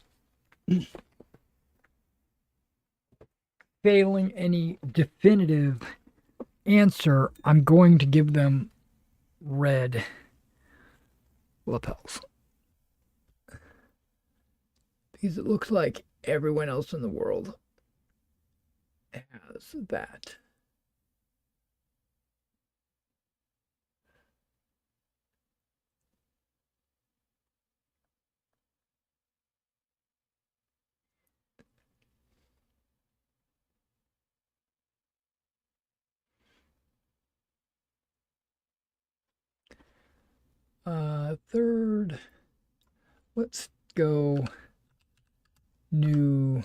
failing any definitive answer, I'm going to give them red lapels. Because it looks like everyone else in the world has that. Third, let's go New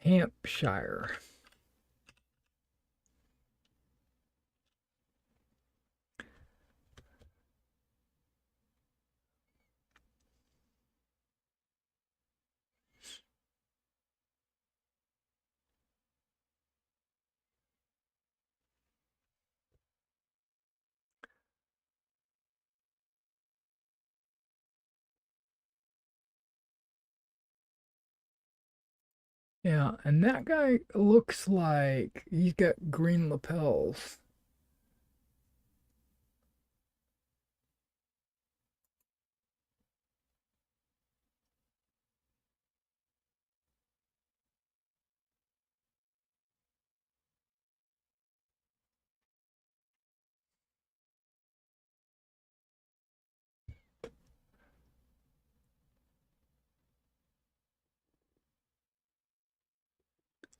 Hampshire. Yeah, and that guy looks like he's got green lapels.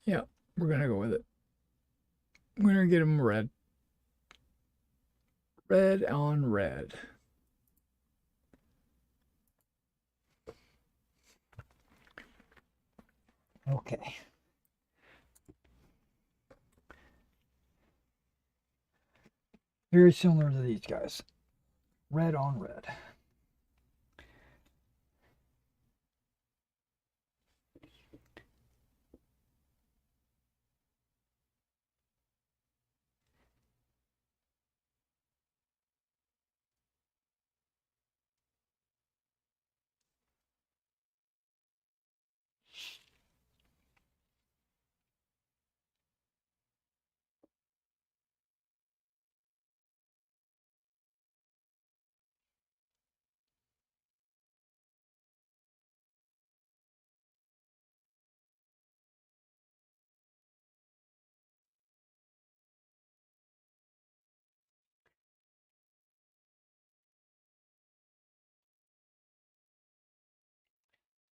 Yeah, we're gonna go with it. We're gonna get him red. Red on red. Okay. Very similar to these guys. Red on red.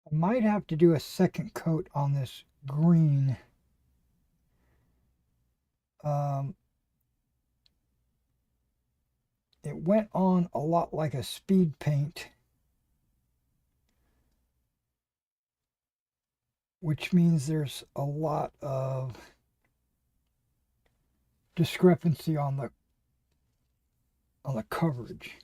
I might have to do a second coat on this green. it went on a lot like a speed paint, which means there's a lot of discrepancy on the coverage.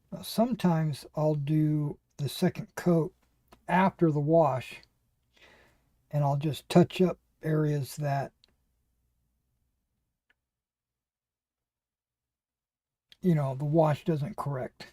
Now, sometimes I'll do the second coat after the wash, and I'll just touch up areas that, you know, the wash doesn't correct.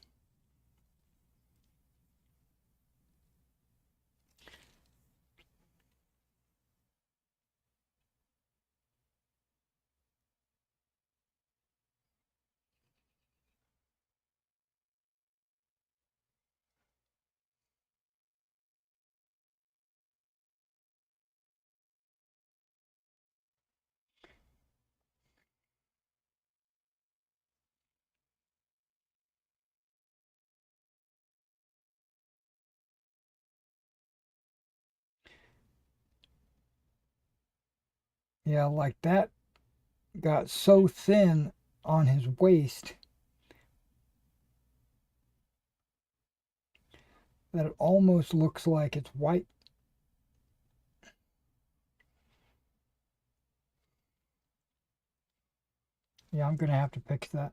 Yeah, like that got so thin on his waist that it almost looks like it's white. Yeah, I'm going to have to fix that.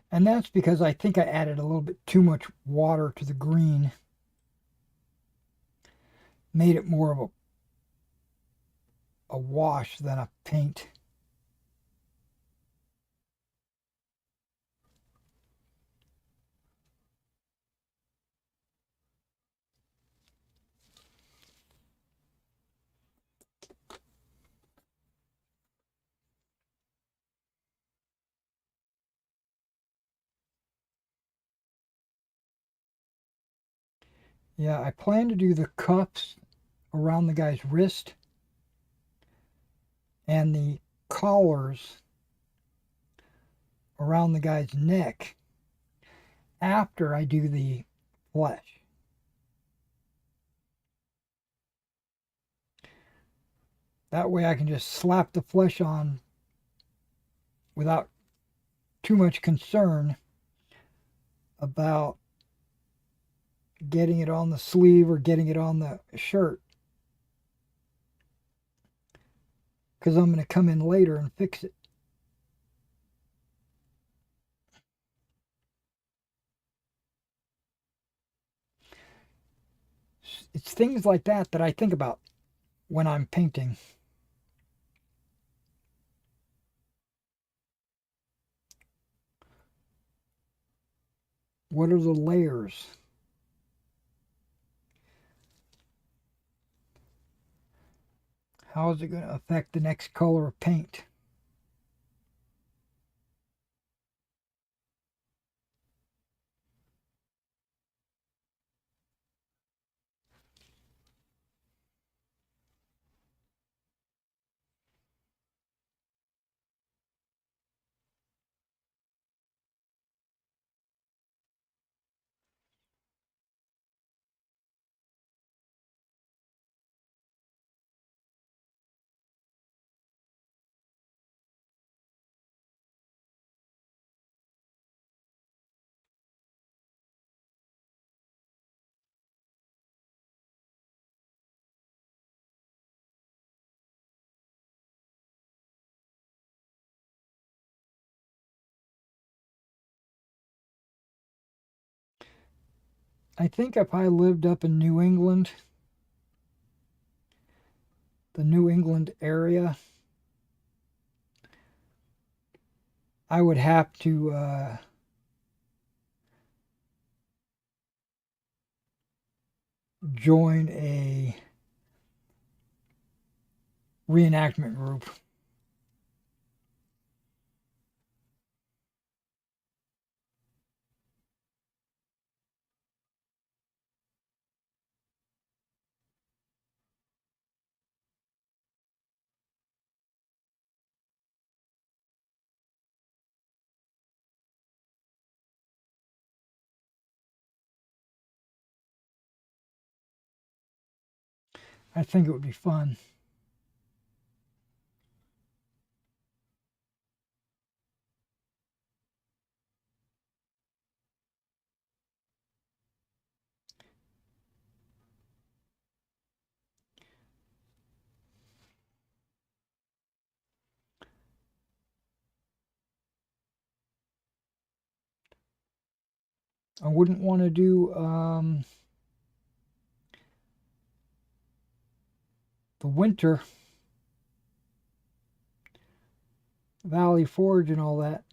And that's because I think I added a little bit too much water to the green. Made it more of a wash than a paint. Yeah, I plan to do the cuffs around the guy's wrist and the collars around the guy's neck after I do the flesh. That way I can just slap the flesh on without too much concern about getting it on the sleeve or getting it on the shirt. Because I'm going to come in later and fix it. It's things like that that I think about when I'm painting. What are the layers? How is it going to affect the next color of paint? I think if I lived up in New England, the New England area, I would have to join a reenactment group. I think it would be fun. I wouldn't want to do the winter Valley Forge and all that.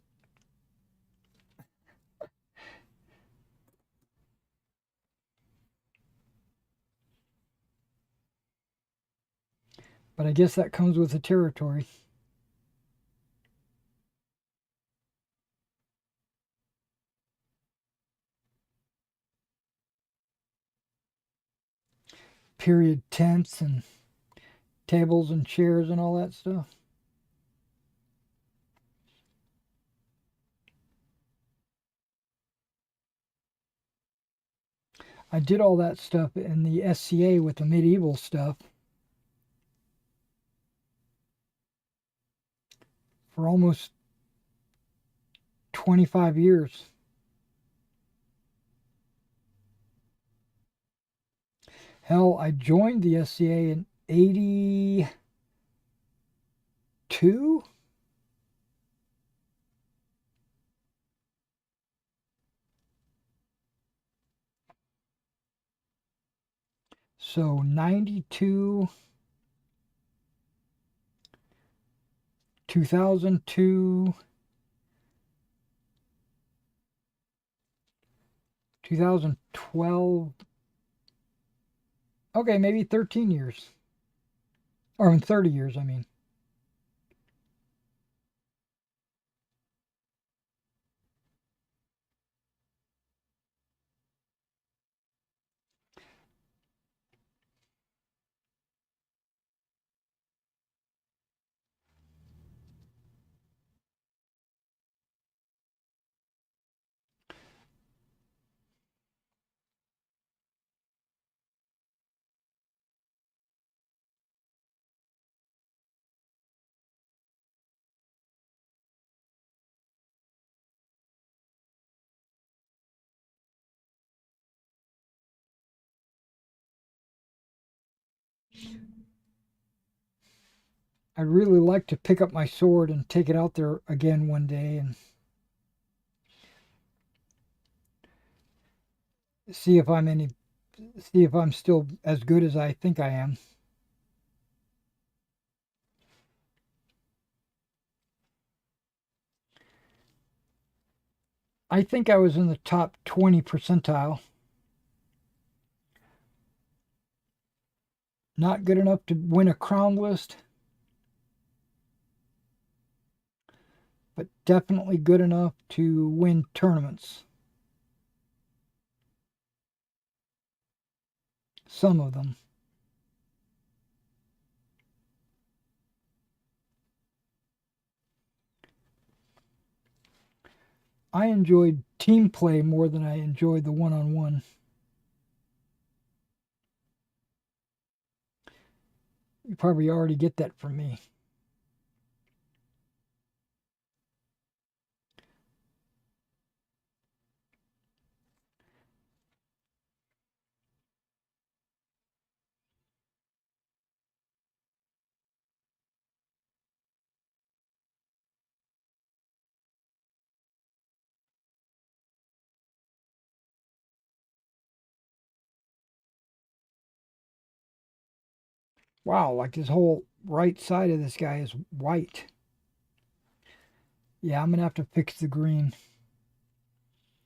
But I guess that comes with the territory. Period tents and tables and chairs and all that stuff. I did all that stuff in the SCA with the medieval stuff for almost 25 years. Hell, I joined the SCA in 82. So 92, 2002, 2012. Okay, maybe 13 years. Or in 30 years, I mean. I'd really like to pick up my sword and take it out there again one day and see if I'm still as good as I think I am. I think I was in the top 20 percentile. Not good enough to win a crown list, but definitely good enough to win tournaments. Some of them. I enjoyed team play more than I enjoyed the one-on-one. You probably already get that from me. Wow, like his whole right side of this guy is white. Yeah, I'm going to have to fix the green.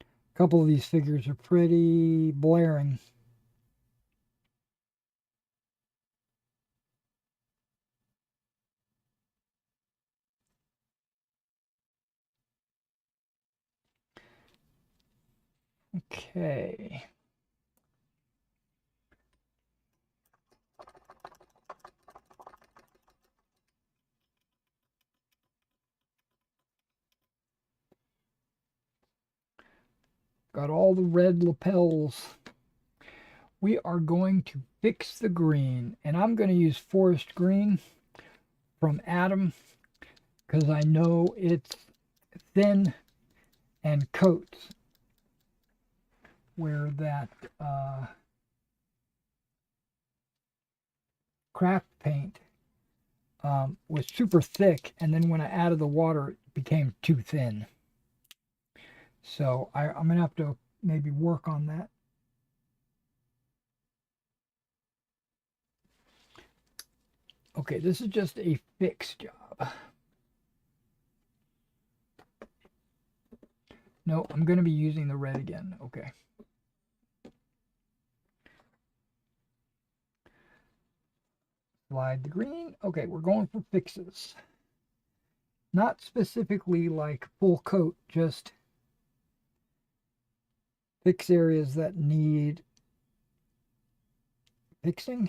A couple of these figures are pretty blaring. Okay. Got all the red lapels. we are going to fix the green, and I'm going to use forest green from Adam because I know it's thin and coats where that craft paint was super thick, and then when I added the water, it became too thin. So I'm going to have to maybe work on that. Okay, this is just a fix job. No, I'm going to be using the red again. Okay. Slide the green. Okay, we're going for fixes. Not specifically like full coat, just fix areas that need fixing.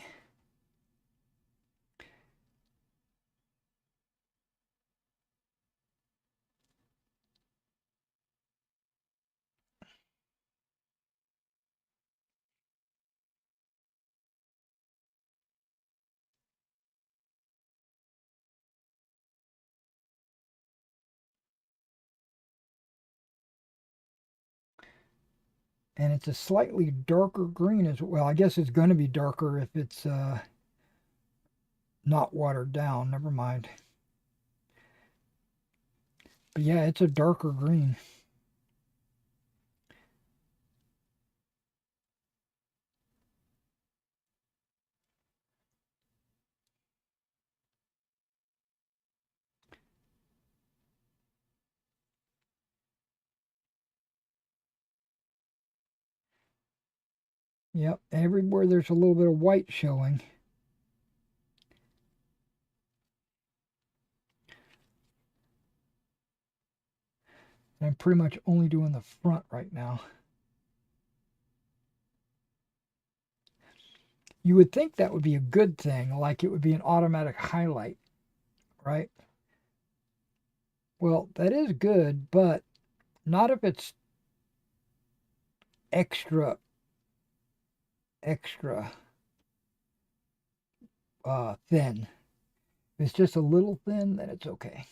And it's a slightly darker green as well. I guess it's going to be darker if it's not watered down. Never mind. But yeah, it's a darker green. Yep, everywhere there's a little bit of white showing. And I'm pretty much only doing the front right now. You would think that would be a good thing, like it would be an automatic highlight, right? Well, that is good, but not if it's extra thin. If it's just a little thin, then it's okay.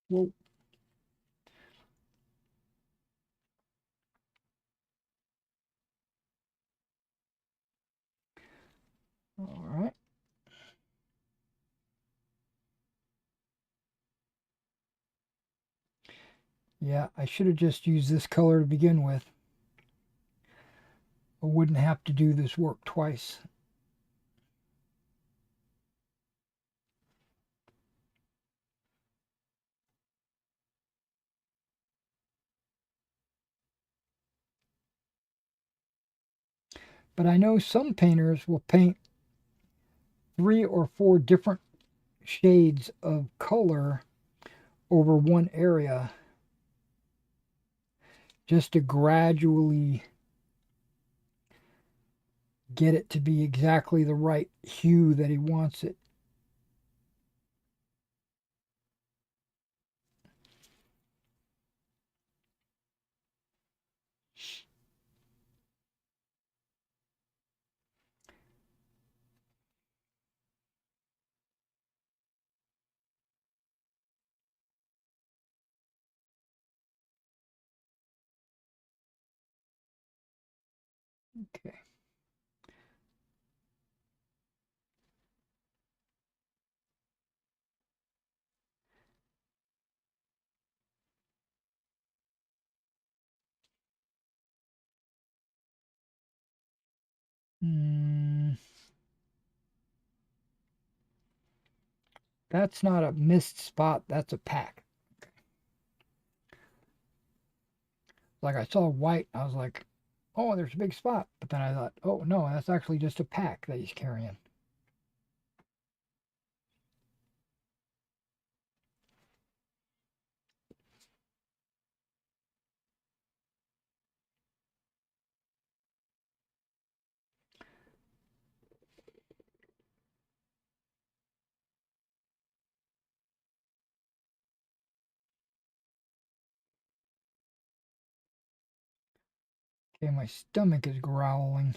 Well, all right. Yeah, I should have just used this color to begin with. I wouldn't have to do this work twice. But I know some painters will paint 3 or 4 different shades of color over one area just to gradually get it to be exactly the right hue that he wants it. Okay. Mm, that's not a missed spot, that's a pack. Okay. Like I saw white, I was like, oh, there's a big spot. But then I thought, oh, no, that's actually just a pack that he's carrying. Okay, my stomach is growling.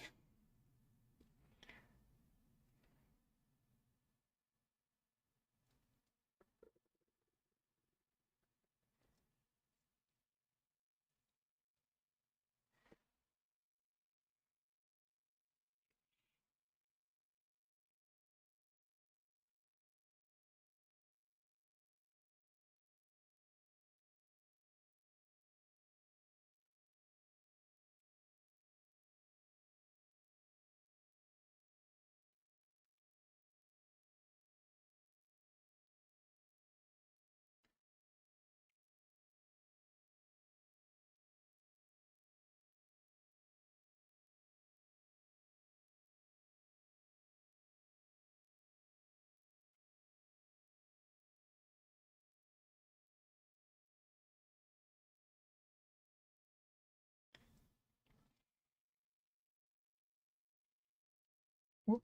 Whoop.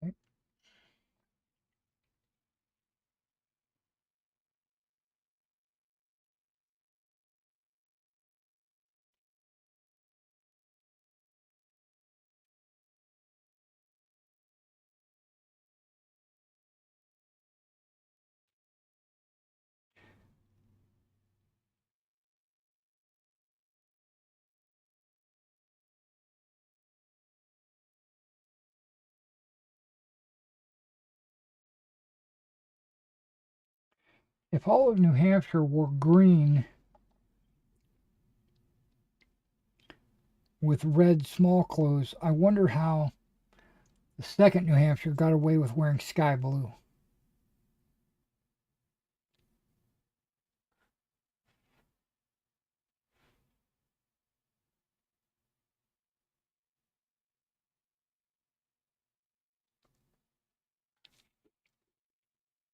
Okay. If all of New Hampshire were green with red small clothes, I wonder how the second New Hampshire got away with wearing sky blue.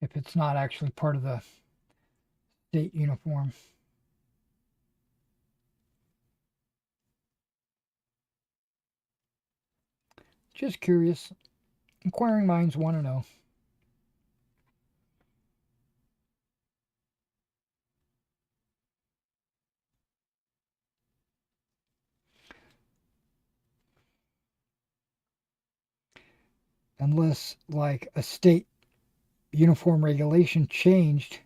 If it's not actually part of the state uniform. Just curious. Inquiring minds want to know. Unless, like, a state uniform regulation changed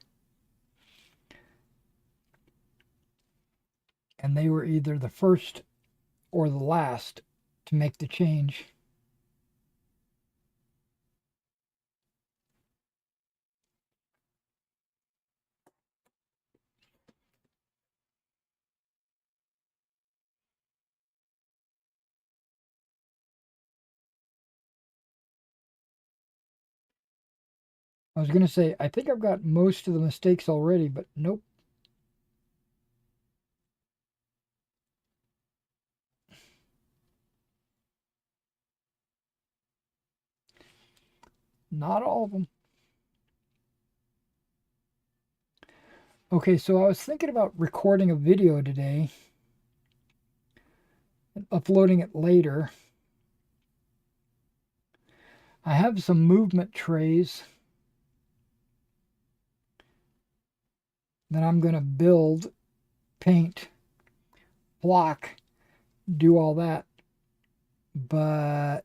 and they were either the first or the last to make the change. I was going to say, I think I've got most of the mistakes already, but nope. Not all of them. Okay, so I was thinking about recording a video today and uploading it later. I have some movement trays that I'm going to build, paint, flock, do all that. But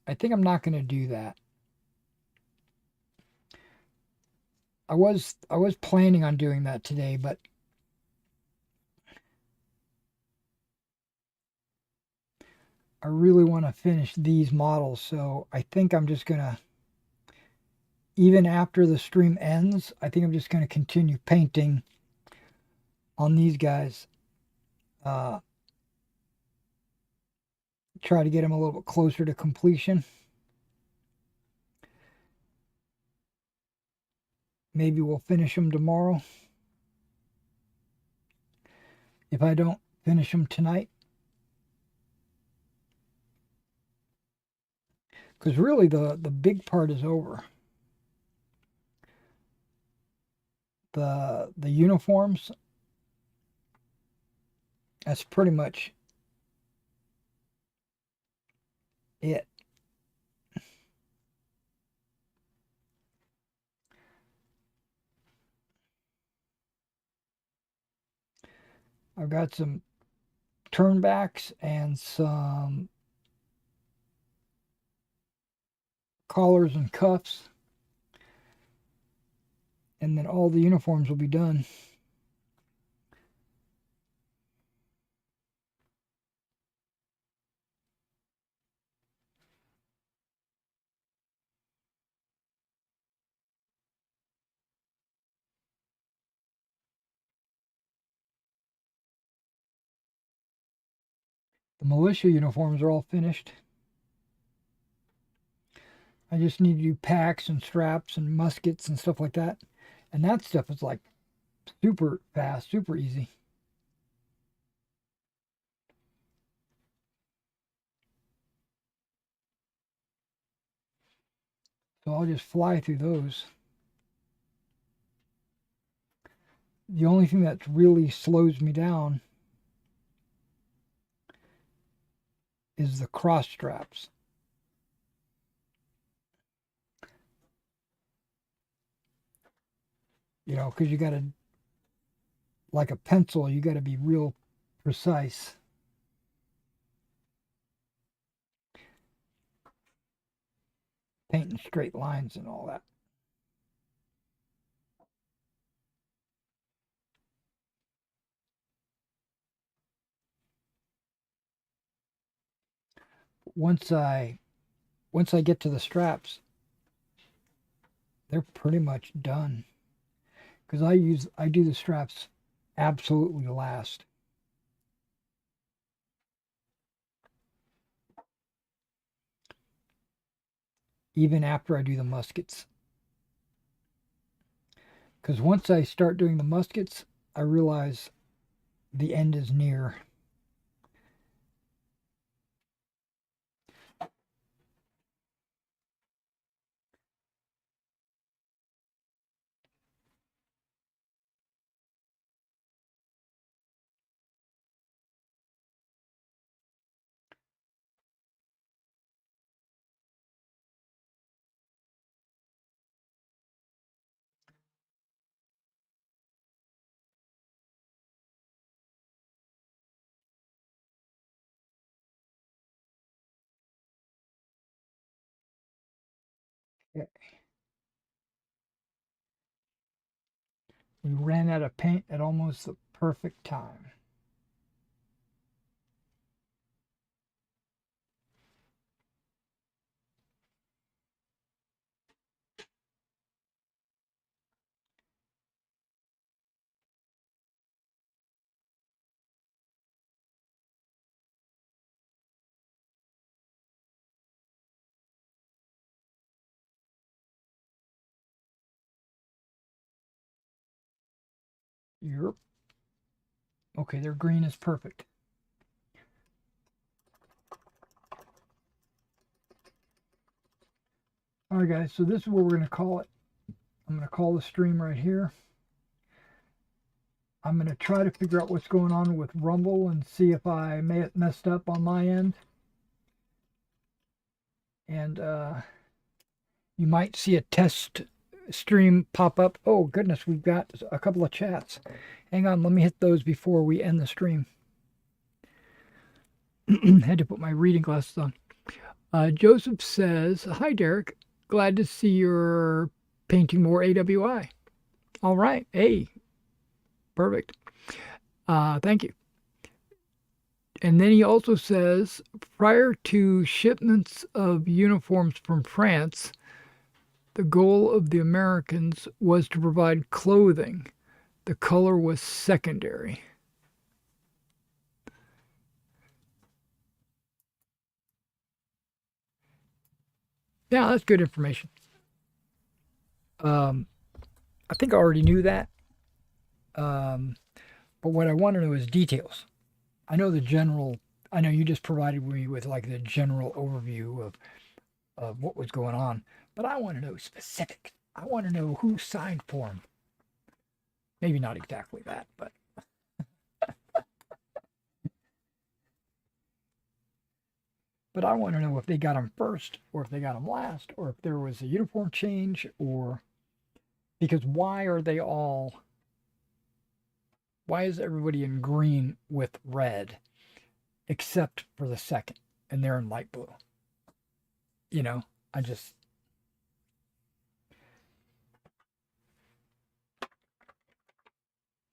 I think I'm not going to do that. I was planning on doing that today, but I really want to finish these models, so I think I'm just going to, even after the stream ends, I think I'm just going to continue painting on these guys. Try to get them a little bit closer to completion. Maybe we'll finish them tomorrow. If I don't finish them tonight. Because really the big part is over. The uniforms, that's pretty much it. I've got some turnbacks and some collars and cuffs, and then all the uniforms will be done. The militia uniforms are all finished. I just need to do packs and straps and muskets and stuff like that. And that stuff is like super fast, super easy. So I'll just fly through those. The only thing that really slows me down is the cross straps. You know, because you got to, like a pencil, you got to be real precise. Painting straight lines and all that. Once I get to the straps, they're pretty much done. Because I do the straps absolutely last. Even after I do the muskets. Because once I start doing the muskets, I realize the end is near. We ran out of paint at almost the perfect time. Yep. Okay, their green is perfect. All right, guys, so this is what we're going to call it. I'm going to call the stream right here. I'm going to try to figure out what's going on with Rumble and see if I may have messed up on my end. And you might see a test stream pop up. Oh, goodness, we've got a couple of chats. Hang on, let me hit those before we end the stream. Had to put my reading glasses on. Joseph says, "Hi, Derek. Glad to see you're painting more AWI." All right. Hey, perfect. Thank you. And then he also says, prior to shipments of uniforms from France, the goal of the Americans was to provide clothing. The color was secondary. Yeah, that's good information. I think I already knew that. Um, but what I want to know is details. I know the general, I know you just provided me with like the general overview of what was going on, but I want to know specifics. I want to know who signed for them. Maybe not exactly that, but I want to know if they got them first or if they got them last or if there was a uniform change or because why is everybody in green with red except for the second and they're in light blue? You know, I just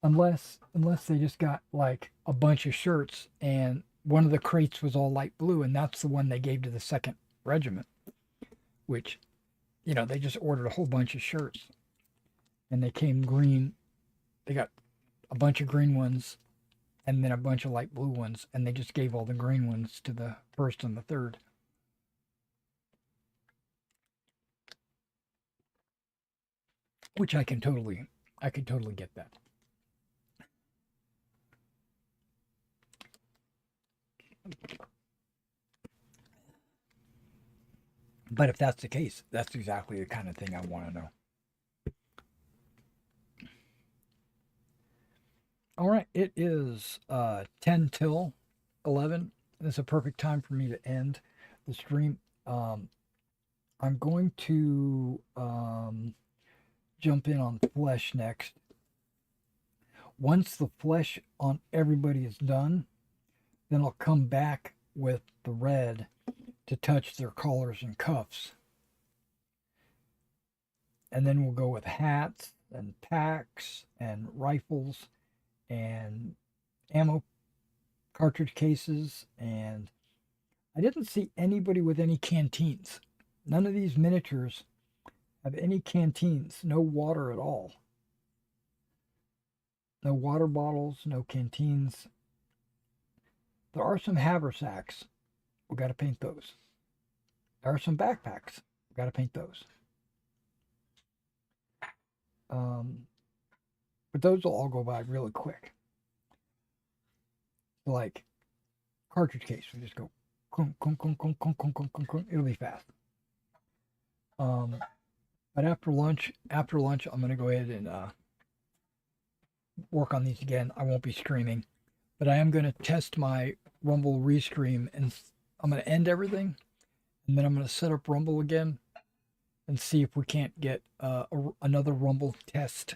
unless they just got like a bunch of shirts and one of the crates was all light blue and that's the one they gave to the second regiment, which they just ordered a whole bunch of shirts and they came green. They got a bunch of green ones and then a bunch of light blue ones and they just gave all the green ones to the first and the third. Which I can totally get that. But if that's the case, that's exactly the kind of thing I want to know. All right, it is 10 till 11. It's a perfect time for me to end the stream. I'm going to jump in on flesh next. Once the flesh on everybody is done, then I'll come back with the red to touch their collars and cuffs. And then we'll go with hats and packs and rifles and ammo cartridge cases. And I didn't see anybody with any canteens. None of these miniatures have any canteens, no water at all. No water bottles, no canteens. There are some haversacks. We got to paint those. There are some backpacks. We got to paint those. But those will all go by really quick. Like cartridge case, we just go, it'll be fast. But after lunch, I'm gonna go ahead and work on these again. I won't be streaming, but I am gonna test my Rumble restream, and I'm gonna end everything, and then I'm gonna set up Rumble again, and see if we can't get another Rumble test